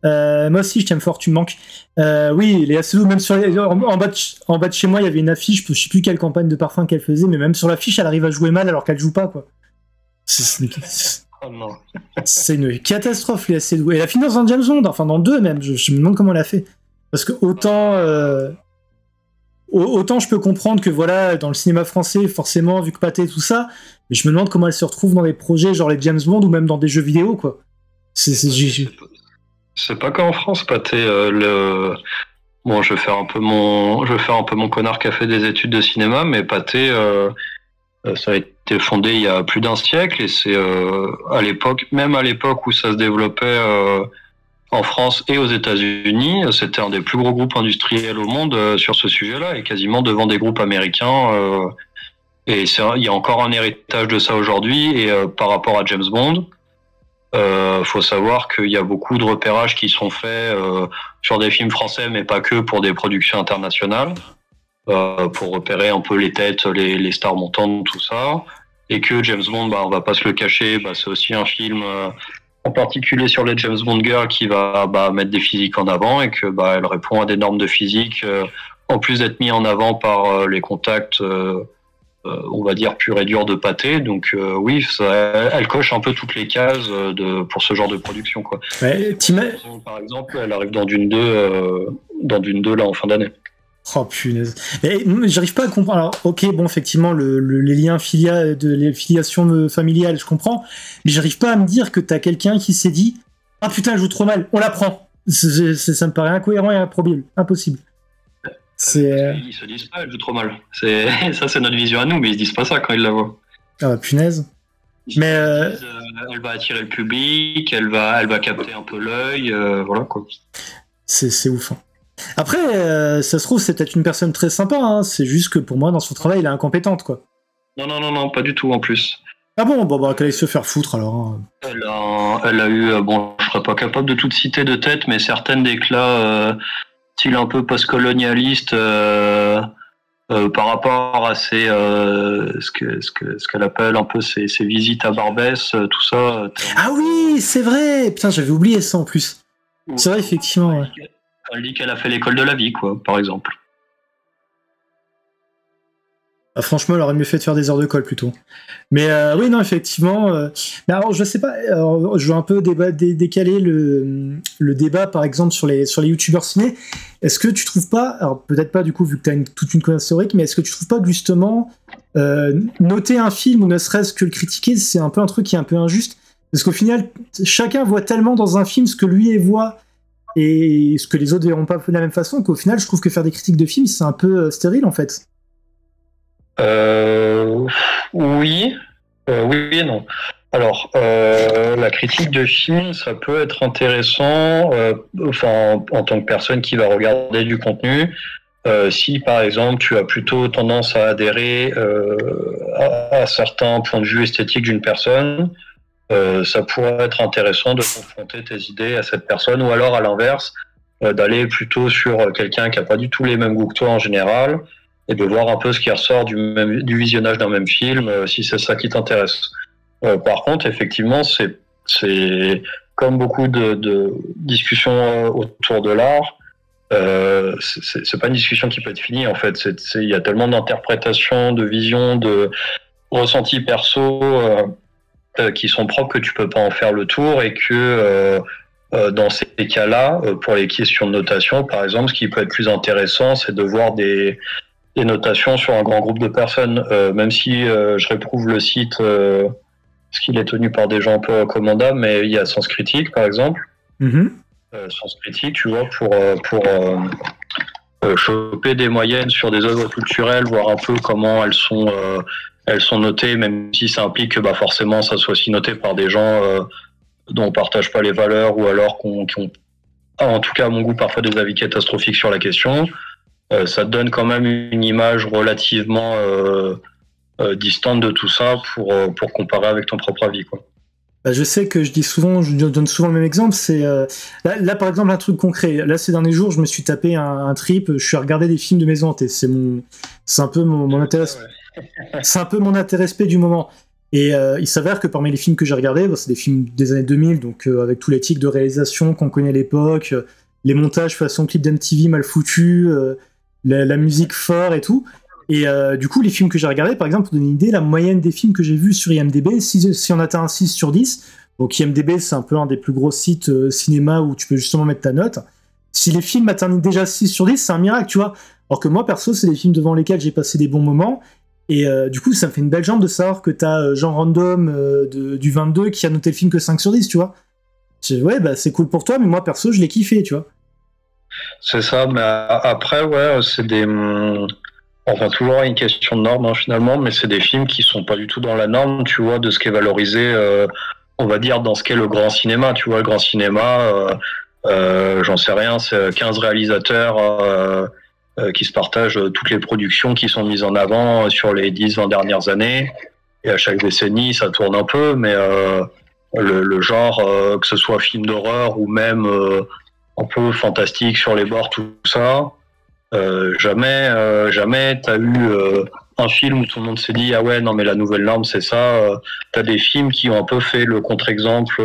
Moi aussi, je t'aime fort, tu me manques. Oui, elle est assez douce. Même sur en bas de chez moi, il y avait une affiche. Je sais plus quelle campagne de parfum qu'elle faisait, mais même sur l'affiche, elle arrive à jouer mal alors qu'elle joue pas, quoi. Oh non. C'est une catastrophe, les assez douée. Elle a fini dans un James Bond, enfin dans 2 même. Je me demande comment elle a fait. Parce que autant je peux comprendre que voilà, dans le cinéma français, forcément, vu que Pathé et tout ça, mais je me demande comment elle se retrouve dans des projets genre les James Bond ou même dans des jeux vidéo, quoi. C'est pas qu'en France, Pathé. Bon, je vais faire un peu mon connard qui a fait des études de cinéma, mais Pathé. Ça a été fondé il y a plus d'un siècle et c'est même à l'époque où ça se développait en France et aux États-Unis, c'était un des plus gros groupes industriels au monde sur ce sujet-là et quasiment devant des groupes américains. Et il y a encore un héritage de ça aujourd'hui. Et par rapport à James Bond, faut savoir qu'il y a beaucoup de repérages qui sont faits sur des films français, mais pas que, pour des productions internationales. Pour repérer un peu les têtes, les stars montantes, tout ça. Et que James Bond, on va pas se le cacher, c'est aussi un film en particulier sur les James Bond girls qui va mettre des physiques en avant et que elle répond à des normes de physique en plus d'être mis en avant par les contacts on va dire pur et dur de Pathé. Donc oui, elle coche un peu toutes les cases pour ce genre de production, quoi. Ouais, par exemple, elle arrive dans Dune 2 là en fin d'année. Oh punaise. Et j'arrive pas à comprendre. Alors, ok, bon, effectivement, les liens les filiations familiales, je comprends, mais j'arrive pas à me dire que t'as quelqu'un qui s'est dit ah putain, elle joue trop mal, on la prend. Ça me paraît incohérent et improbable, impossible. Ils se disent pas, elle joue trop mal. Ça, c'est notre vision à nous, mais ils se disent pas ça quand ils la voient. Ah punaise. Mais elle va attirer le public, elle va capter un peu l'œil, voilà quoi. C'est ouf. Hein. Après, ça se trouve, c'est peut-être une personne très sympa, hein. C'est juste que pour moi, dans son travail, elle est incompétente, quoi. Non, pas du tout en plus. Ah bon, qu'elle aille se faire foutre alors. Hein. Elle a eu, je serais pas capable de tout citer de tête, mais certaines d'éclats, style un peu post-colonialiste, par rapport à ce qu'elle appelle un peu ses visites à Barbès, tout ça. Ah oui, c'est vrai. Putain, j'avais oublié ça en plus. C'est vrai, effectivement. Ouais. Elle dit qu'elle a fait l'école de la vie, quoi, par exemple. Ah, franchement, elle aurait mieux fait de faire des heures de colle plutôt. Mais oui, non, effectivement. Mais alors, je sais pas. Je veux un peu décaler le débat, par exemple, sur les youtubeurs ciné. Est-ce que tu trouves pas, alors peut-être pas du coup vu que tu as toute une connaissance historique, mais est-ce que tu trouves pas que justement noter un film ou ne serait-ce que le critiquer, c'est un peu un truc qui est un peu injuste, parce qu'au final, chacun voit tellement dans un film ce que lui voit et ce que les autres verront pas de la même façon, qu'au final, je trouve que faire des critiques de films, c'est un peu stérile, en fait. Oui et non. Alors, la critique de film, ça peut être intéressant, en tant que personne qui va regarder du contenu. Si, par exemple, tu as plutôt tendance à adhérer à certains points de vue esthétiques d'une personne, ça pourrait être intéressant de confronter tes idées à cette personne, ou alors à l'inverse, d'aller plutôt sur quelqu'un qui n'a pas du tout les mêmes goûts que toi en général, et de voir un peu ce qui ressort du visionnage d'un même film, si c'est ça qui t'intéresse. Par contre, effectivement, c'est comme beaucoup de discussions autour de l'art, c'est pas une discussion qui peut être finie, en fait. Il y a tellement d'interprétations, de visions, de ressentis perso qui sont propres que tu peux pas en faire le tour, et que dans ces cas-là, pour les questions de notation, par exemple, ce qui peut être plus intéressant, c'est de voir des notations sur un grand groupe de personnes, même si je réprouve le site parce qu'il est tenu par des gens un peu recommandables, mais il y a Sens Critique, par exemple. Sens Critique, tu vois, pour choper des moyennes sur des œuvres culturelles, voir un peu comment elles sont notées, même si ça implique que forcément ça soit aussi noté par des gens dont on partage pas les valeurs, ou alors qui ont, en tout cas à mon goût, parfois des avis catastrophiques sur la question. ça te donne quand même une image relativement distante de tout ça pour comparer avec ton propre avis, quoi. Bah, je sais que je donne souvent le même exemple. C'est là, par exemple, un truc concret. Là, ces derniers jours, je me suis tapé un trip. Je suis regardé des films de maison hantée. C'est un peu mon intérêt. C'est un peu mon intérêt du moment. Et il s'avère que parmi les films que j'ai regardés, c'est des films des années 2000, donc avec tous les tics de réalisation qu'on connaît à l'époque, les montages façon clip d'MTV mal foutus, la musique fort et tout. Et du coup, les films que j'ai regardés, par exemple, pour donner une idée, la moyenne des films que j'ai vus sur IMDb, si on atteint un 6 sur 10, donc IMDb, c'est un peu un des plus gros sites cinéma où tu peux justement mettre ta note. Si les films atteignent déjà 6 sur 10, c'est un miracle, tu vois. Alors que moi, perso, c'est des films devant lesquels j'ai passé des bons moments. Et du coup, ça me fait une belle jambe de savoir que t'as Jean Random du 22 qui a noté le film que 5 sur 10, tu vois. Ouais, bah c'est cool pour toi, mais moi, perso, je l'ai kiffé, tu vois. C'est ça, mais après, ouais, c'est des... Enfin, toujours une question de norme, hein, finalement, mais c'est des films qui sont pas du tout dans la norme, tu vois, de ce qui est valorisé, on va dire, dans ce qu'est le grand cinéma. Tu vois, le grand cinéma, j'en sais rien, c'est 15 réalisateurs qui se partagent toutes les productions qui sont mises en avant sur les 10-20 dernières années. Et à chaque décennie, ça tourne un peu, mais le genre, que ce soit film d'horreur ou même un peu fantastique sur les bords, tout ça, jamais t'as eu un film où tout le monde s'est dit ah ouais non mais la nouvelle norme c'est ça. T'as des films qui ont un peu fait le contre-exemple,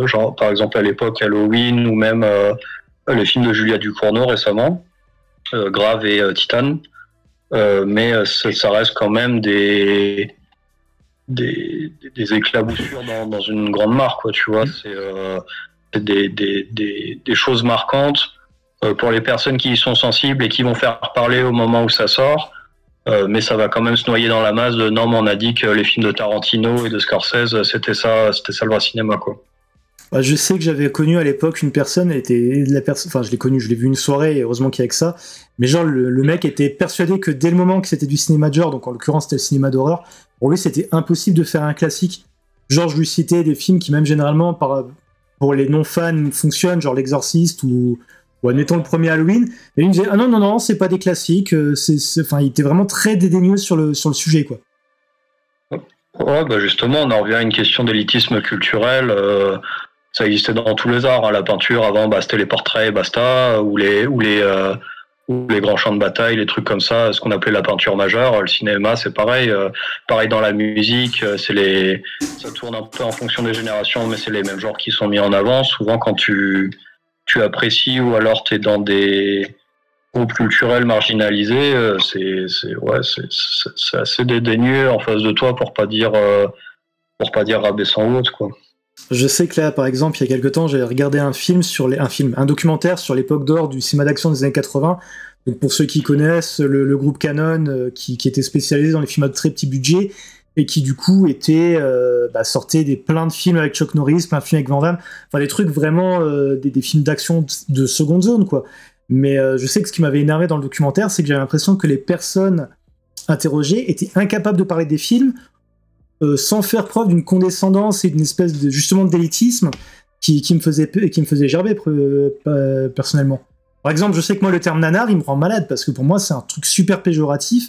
genre par exemple à l'époque Halloween ou même les films de Julia Ducournau récemment, Grave et Titane, mais ça reste quand même des éclaboussures dans une grande marque, quoi, tu vois. C'est des choses marquantes pour les personnes qui y sont sensibles et qui vont faire parler au moment où ça sort, mais ça va quand même se noyer dans la masse de non, mais on a dit que les films de Tarantino et de Scorsese, c'était ça le vrai cinéma, quoi. Bah, je sais que j'avais connu à l'époque une personne, enfin je l'ai connu, je l'ai vu une soirée, et heureusement qu'il y a que ça, mais genre le mec était persuadé que dès le moment que c'était du cinéma de genre, donc en l'occurrence c'était le cinéma d'horreur, pour lui c'était impossible de faire un classique. Genre je lui citais des films qui même généralement pour les non-fans fonctionnent, genre L'Exorciste ou admettons le premier Halloween, et lui me disait ah non, c'est pas des classiques, enfin il était vraiment très dédaigneux sur le sujet, quoi. Ouais, bah justement, on en revient à une question d'élitisme culturel. Ça existait dans tous les arts, hein. La peinture avant, bah, c'était les portraits, basta, ou les grands champs de bataille, les trucs comme ça, ce qu'on appelait la peinture majeure. Le cinéma, c'est pareil. Pareil dans la musique, ça tourne un peu en fonction des générations, mais c'est les mêmes genres qui sont mis en avant. Souvent, quand tu apprécies ou alors t'es dans des groupes culturels marginalisés, c'est assez dédaigneux en face de toi pour pas dire rabaissant ou autre, quoi. Je sais que là, par exemple, il y a quelques temps, j'ai regardé un documentaire sur l'époque d'or du cinéma d'action des années 80. Donc pour ceux qui connaissent, le groupe Canon, qui était spécialisé dans les films à très petit budget, et qui du coup sortait plein de films avec Chuck Norris, plein de films avec Van Damme, enfin des trucs vraiment, des films d'action de seconde zone, quoi. Mais je sais que ce qui m'avait énervé dans le documentaire, c'est que j'avais l'impression que les personnes interrogées étaient incapables de parler des films, sans faire preuve d'une condescendance et d'une espèce de justement d'élitisme qui me faisait gerber personnellement. Par exemple, je sais que moi le terme nanar il me rend malade parce que pour moi c'est un truc super péjoratif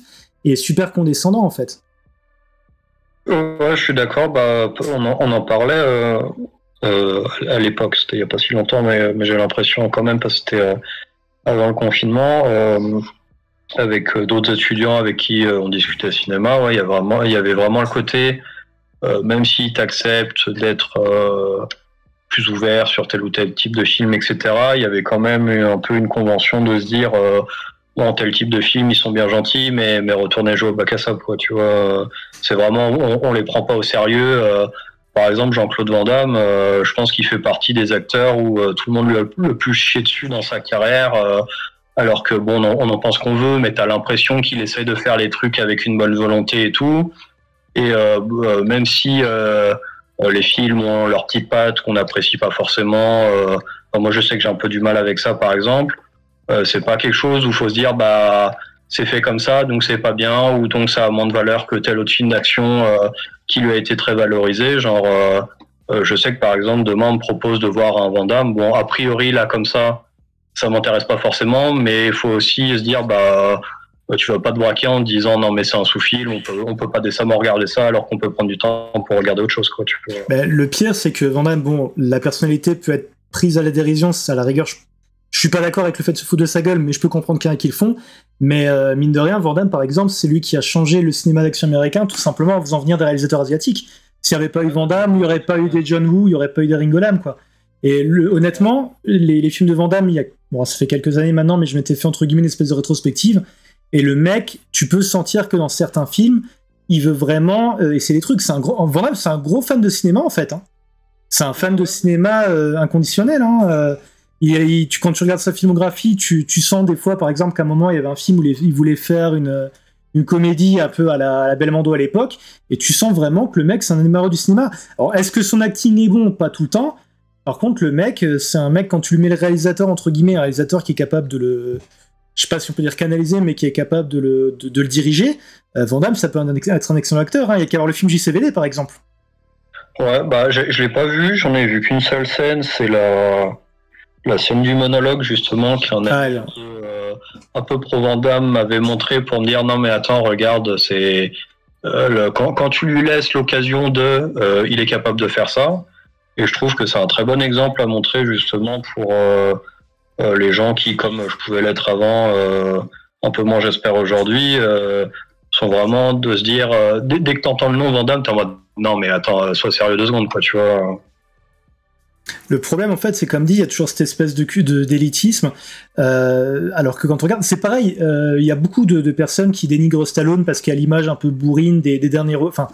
et super condescendant en fait. Ouais, je suis d'accord. Bah, on en parlait à l'époque. C'était il y a pas si longtemps, mais j'ai l'impression quand même parce que c'était avant le confinement. Avec d'autres étudiants avec qui on discutait cinéma, ouais, il y avait vraiment le côté, même si tu acceptes d'être plus ouvert sur tel ou tel type de film, etc., il y avait quand même un peu une convention de se dire bon, tel type de film, ils sont bien gentils, mais retournez jouer au bac à sable, quoi, tu vois. C'est vraiment, on les prend pas au sérieux. Par exemple, Jean-Claude Van Damme, je pense qu'il fait partie des acteurs où tout le monde lui a le plus chié dessus dans sa carrière. Alors que bon, on en pense qu'on veut, mais t'as l'impression qu'il essaye de faire les trucs avec une bonne volonté et tout. Et même si les films ont leurs petites pattes qu'on n'apprécie pas forcément, moi je sais que j'ai un peu du mal avec ça, par exemple. C'est pas quelque chose où faut se dire bah c'est fait comme ça, donc c'est pas bien, ou donc ça a moins de valeur que tel autre film d'action qui lui a été très valorisé. Genre, je sais que par exemple demain on me propose de voir un Van Damme. Bon, a priori là comme ça. ça m'intéresse pas forcément, mais il faut aussi se dire, tu vas pas te braquer en te disant non mais c'est un sous-film, on peut pas décemment regarder ça alors qu'on peut prendre du temps pour regarder autre chose, quoi. Le pire, c'est que Van Damme, bon, la personnalité peut être prise à la dérision, à la rigueur, je suis pas d'accord avec le fait de se foutre de sa gueule, mais je peux comprendre qu'il y en a qui le font. Mais mine de rien, Van Damme, par exemple, c'est lui qui a changé le cinéma d'action américain, tout simplement en faisant venir des réalisateurs asiatiques. S'il n'y avait pas eu Van Damme, il n'y aurait pas eu des John Woo, il n'y aurait pas eu des Ringo Lam, quoi. Et honnêtement, les films de Van Damme, ça fait quelques années maintenant, mais je m'étais fait entre guillemets une espèce de rétrospective. Et le mec, tu peux sentir que dans certains films, il veut vraiment essayer des trucs. Van Damme, c'est un gros fan de cinéma, en fait. Hein. C'est un fan de cinéma inconditionnel. Hein. Quand tu regardes sa filmographie, tu sens des fois, par exemple, qu'à un moment, il y avait un film où il voulait faire une comédie un peu à la Belmondo à l'époque, et tu sens vraiment que le mec, c'est un amoureux du cinéma. Alors, est-ce que son acting est bon? Pas tout le temps. Par contre, le mec, c'est un mec, quand tu lui mets le réalisateur, entre guillemets, un réalisateur qui est capable de le... Je sais pas si on peut dire canaliser, mais qui est capable de le diriger. Van Damme, ça peut être un excellent acteur. Hein. Il y a qu'à voir le film JCVD, par exemple. Ouais, je l'ai pas vu, j'en ai vu qu'une seule scène, c'est la scène du monologue, justement, qui en a un peu pro Van Damme m'avait montré pour me dire non mais attends, regarde, c'est quand tu lui laisses l'occasion il est capable de faire ça. Et je trouve que c'est un très bon exemple à montrer justement pour les gens qui, comme je pouvais l'être avant, un peu moins j'espère aujourd'hui, sont vraiment de se dire, dès que t'entends le nom Van Damme, t'es en mode non mais attends, sois sérieux 2 secondes, quoi, tu vois. Le problème, en fait, c'est comme dit, il y a toujours cette espèce d'élitisme, alors que quand on regarde, c'est pareil, il y a beaucoup de personnes qui dénigrent Stallone parce qu'il y a l'image un peu bourrine des derniers... Enfin,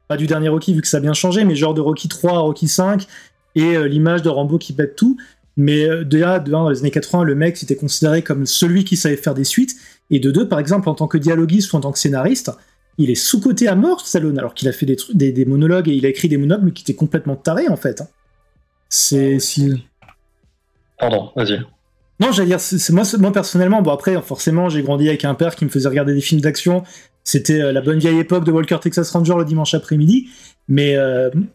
pas du dernier Rocky, vu que ça a bien changé, mais genre de Rocky 3, Rocky 5, et l'image de Rambo qui pète tout. Mais dans les années 80, le mec c'était considéré comme celui qui savait faire des suites, et de deux, par exemple, en tant que dialoguiste ou en tant que scénariste, il est sous-coté à mort, Stallone, alors qu'il a fait des monologues, et il a écrit des monologues, mais qui étaient complètement tarés, en fait. Pardon, vas-y. Non, j'allais dire, moi personnellement, bon après, forcément, j'ai grandi avec un père qui me faisait regarder des films d'action, c'était la bonne vieille époque de Walker Texas Ranger le dimanche après-midi, mais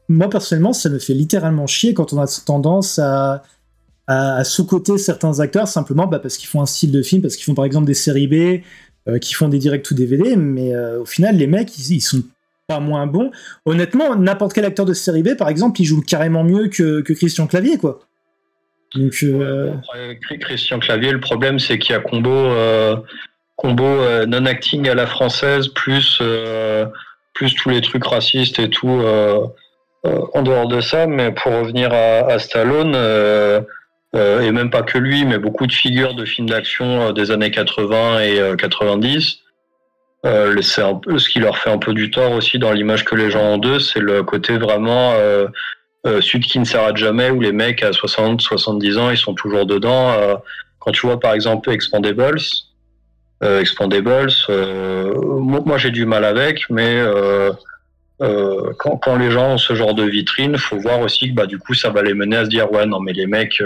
moi personnellement, ça me fait littéralement chier quand on a tendance à sous-coter certains acteurs simplement parce qu'ils font un style de film, parce qu'ils font par exemple des séries B, qui font des directs ou DVD, mais au final, les mecs, ils sont pas moins bons. Honnêtement, n'importe quel acteur de série B, par exemple, il joue carrément mieux que Christian Clavier, quoi. Donc, Christian Clavier, le problème, c'est qu'il y a combo non-acting à la française, plus tous les trucs racistes et tout en dehors de ça. Mais pour revenir à Stallone, et même pas que lui, mais beaucoup de figures de films d'action des années 80 et 90, c'est un peu ce qui leur fait un peu du tort aussi dans l'image que les gens ont d'eux, c'est le côté vraiment celui qui ne s'arrête jamais, où les mecs à 60-70 ans, ils sont toujours dedans. Quand tu vois par exemple Expendables, moi j'ai du mal avec, mais quand les gens ont ce genre de vitrine, faut voir aussi que du coup ça va les mener à se dire ouais non mais les mecs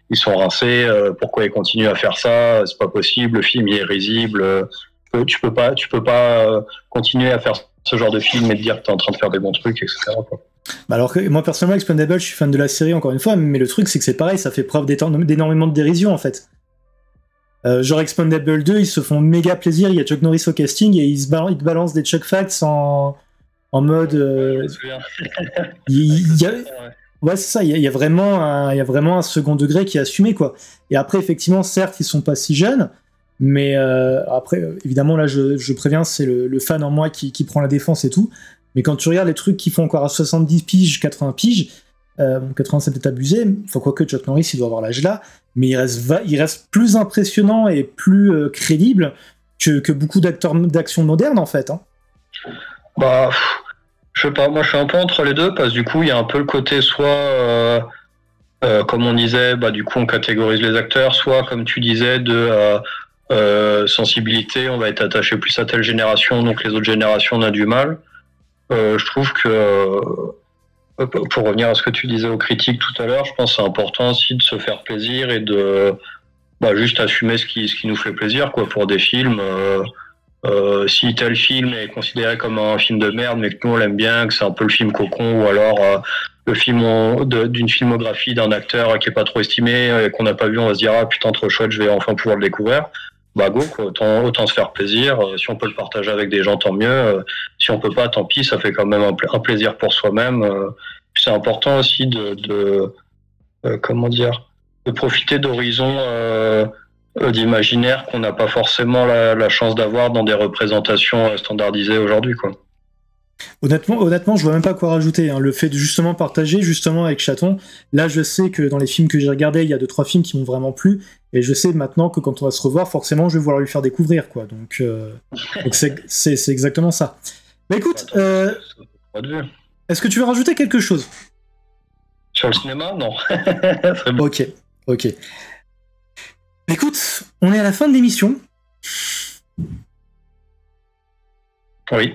ils sont rincés, pourquoi ils continuent à faire ça, c'est pas possible, le film il est risible, tu peux pas continuer à faire ce genre de film et te dire que t'es en train de faire des bons trucs, etc. quoi. Alors que moi personnellement Expendables, je suis fan de la série encore une fois, mais le truc c'est que c'est pareil, ça fait preuve d'énormément de dérision en fait. Genre Expendables 2, ils se font méga plaisir, il y a Chuck Norris au casting et ils te balancent des Chuck Facts en mode ouais c'est ça, il y a vraiment un second degré qui est assumé, quoi. Et après effectivement certes ils sont pas si jeunes, mais après évidemment là je préviens, c'est le fan en moi qui prend la défense et tout, mais quand tu regardes les trucs qui font encore à 70 piges, 80 piges, 80 c'est peut-être abusé, enfin quoique Chuck Norris il doit avoir l'âge là, mais il reste plus impressionnant et plus crédible que beaucoup d'acteurs d'action modernes en fait, hein. Je sais pas, moi je suis un peu entre les deux, parce que du coup il y a un peu le côté soit comme on disait, du coup on catégorise les acteurs, soit comme tu disais de sensibilité, on va être attaché plus à telle génération, donc les autres générations on a du mal. Je trouve que pour revenir à ce que tu disais aux critiques tout à l'heure, je pense que c'est important aussi de se faire plaisir et de juste assumer ce qui nous fait plaisir, quoi, pour des films. si tel film est considéré comme un film de merde, mais que nous on l'aime bien, que c'est un peu le film cocon, ou alors le film d'une filmographie d'un acteur qui est pas trop estimé, et qu'on n'a pas vu, on va se dire ah putain trop chouette, je vais enfin pouvoir le découvrir. Bah go, quoi, autant se faire plaisir. Si on peut le partager avec des gens, tant mieux. Si on peut pas, tant pis, ça fait quand même un plaisir pour soi-même. C'est important aussi comment dire, de profiter d'horizons d'imaginaire qu'on n'a pas forcément la chance d'avoir dans des représentations standardisées aujourd'hui, quoi. Honnêtement, je vois même pas quoi rajouter. Hein. Le fait de justement partager, justement avec Chaton, là je sais que dans les films que j'ai regardés, il y a 2-3 films qui m'ont vraiment plu, et je sais maintenant que quand on va se revoir, forcément je vais vouloir lui faire découvrir, quoi. Donc c'est exactement ça. Mais écoute, est-ce que tu veux rajouter quelque chose? Sur le cinéma, non. Bon. Ok. Écoute, on est à la fin de l'émission. Oui.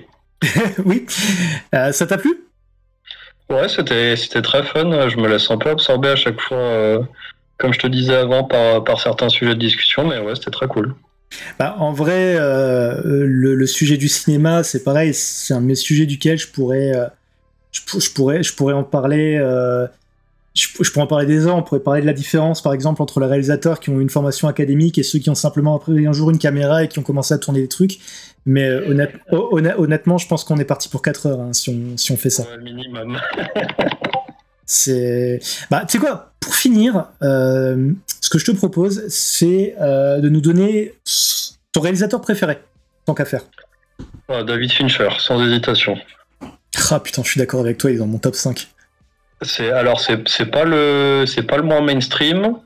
Oui. Ça t'a plu? Ouais, c'était très fun. Je me laisse un peu absorber à chaque fois, comme je te disais avant, par certains sujets de discussion, mais ouais, c'était très cool. Bah, en vrai, le sujet du cinéma, c'est pareil, c'est un de mes sujets duquel je pourrais en parler. Je pourrais en parler des heures. On pourrait parler de la différence, par exemple, entre les réalisateurs qui ont une formation académique et ceux qui ont simplement appris un jour une caméra et qui ont commencé à tourner des trucs. Mais honnêtement, je pense qu'on est parti pour 4 heures hein, si on fait ça. Ouais, minimum. Bah, tu sais quoi, pour finir, ce que je te propose, c'est de nous donner ton réalisateur préféré, tant qu'à faire. David Fincher, sans hésitation. Ah putain, je suis d'accord avec toi, il est dans mon top 5. C'est pas le moins mainstream,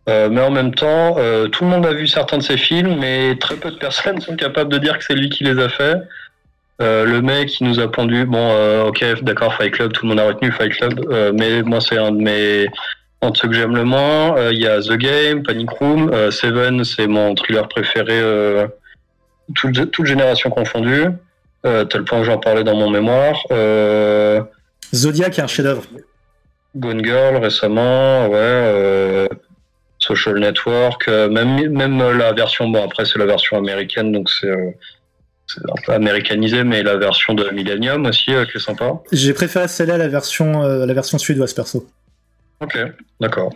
mais en même temps, tout le monde a vu certains de ses films, mais très peu de personnes sont capables de dire que c'est lui qui les a fait. Le mec qui nous a pondu, ok, d'accord, Fight Club, tout le monde a retenu Fight Club, mais moi c'est un de ceux que j'aime le moins. Il y a The Game, Panic Room, Seven, c'est mon thriller préféré, toute génération confondue, tel point que j'en parlais dans mon mémoire. Zodiac est un chef-d'œuvre. Gone Girl récemment, ouais. Social Network, même la version, bon après c'est la version américaine, donc c'est un peu américanisé, mais la version de Millennium aussi, qui est sympa. J'ai préféré celle-là à la version suédoise, perso. Ok, d'accord.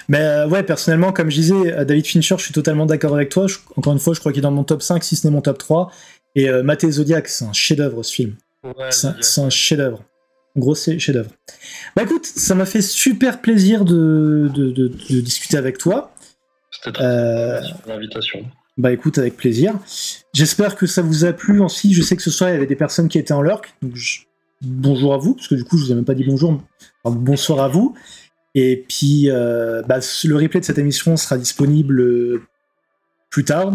Mais ouais, personnellement, comme je disais, David Fincher, je suis totalement d'accord avec toi. Encore une fois, je crois qu'il est dans mon top 5, si ce n'est mon top 3. Et mater Zodiac, c'est un chef-d'œuvre, ce film. Ouais, c'est un chef-d'œuvre. Gros chef-d'œuvre. Bah écoute, ça m'a fait super plaisir de discuter avec toi. C'était très merci pour l'invitation. Bah écoute, avec plaisir. J'espère que ça vous a plu aussi. Je sais que ce soir, il y avait des personnes qui étaient en lurk. Donc bonjour à vous, parce que du coup, je vous ai même pas dit bonjour. Enfin, bonsoir à vous. Et puis, le replay de cette émission sera disponible plus tard,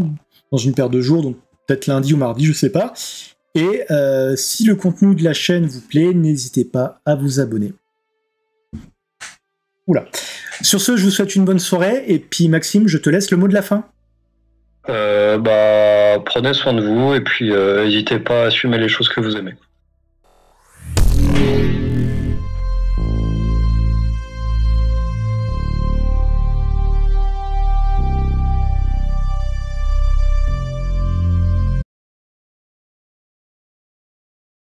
dans une paire de jours, donc peut-être lundi ou mardi, je sais pas. Et si le contenu de la chaîne vous plaît, n'hésitez pas à vous abonner. Oula. Sur ce, je vous souhaite une bonne soirée, et puis Maxime, je te laisse le mot de la fin. Prenez soin de vous, et puis n'hésitez pas à assumer les choses que vous aimez.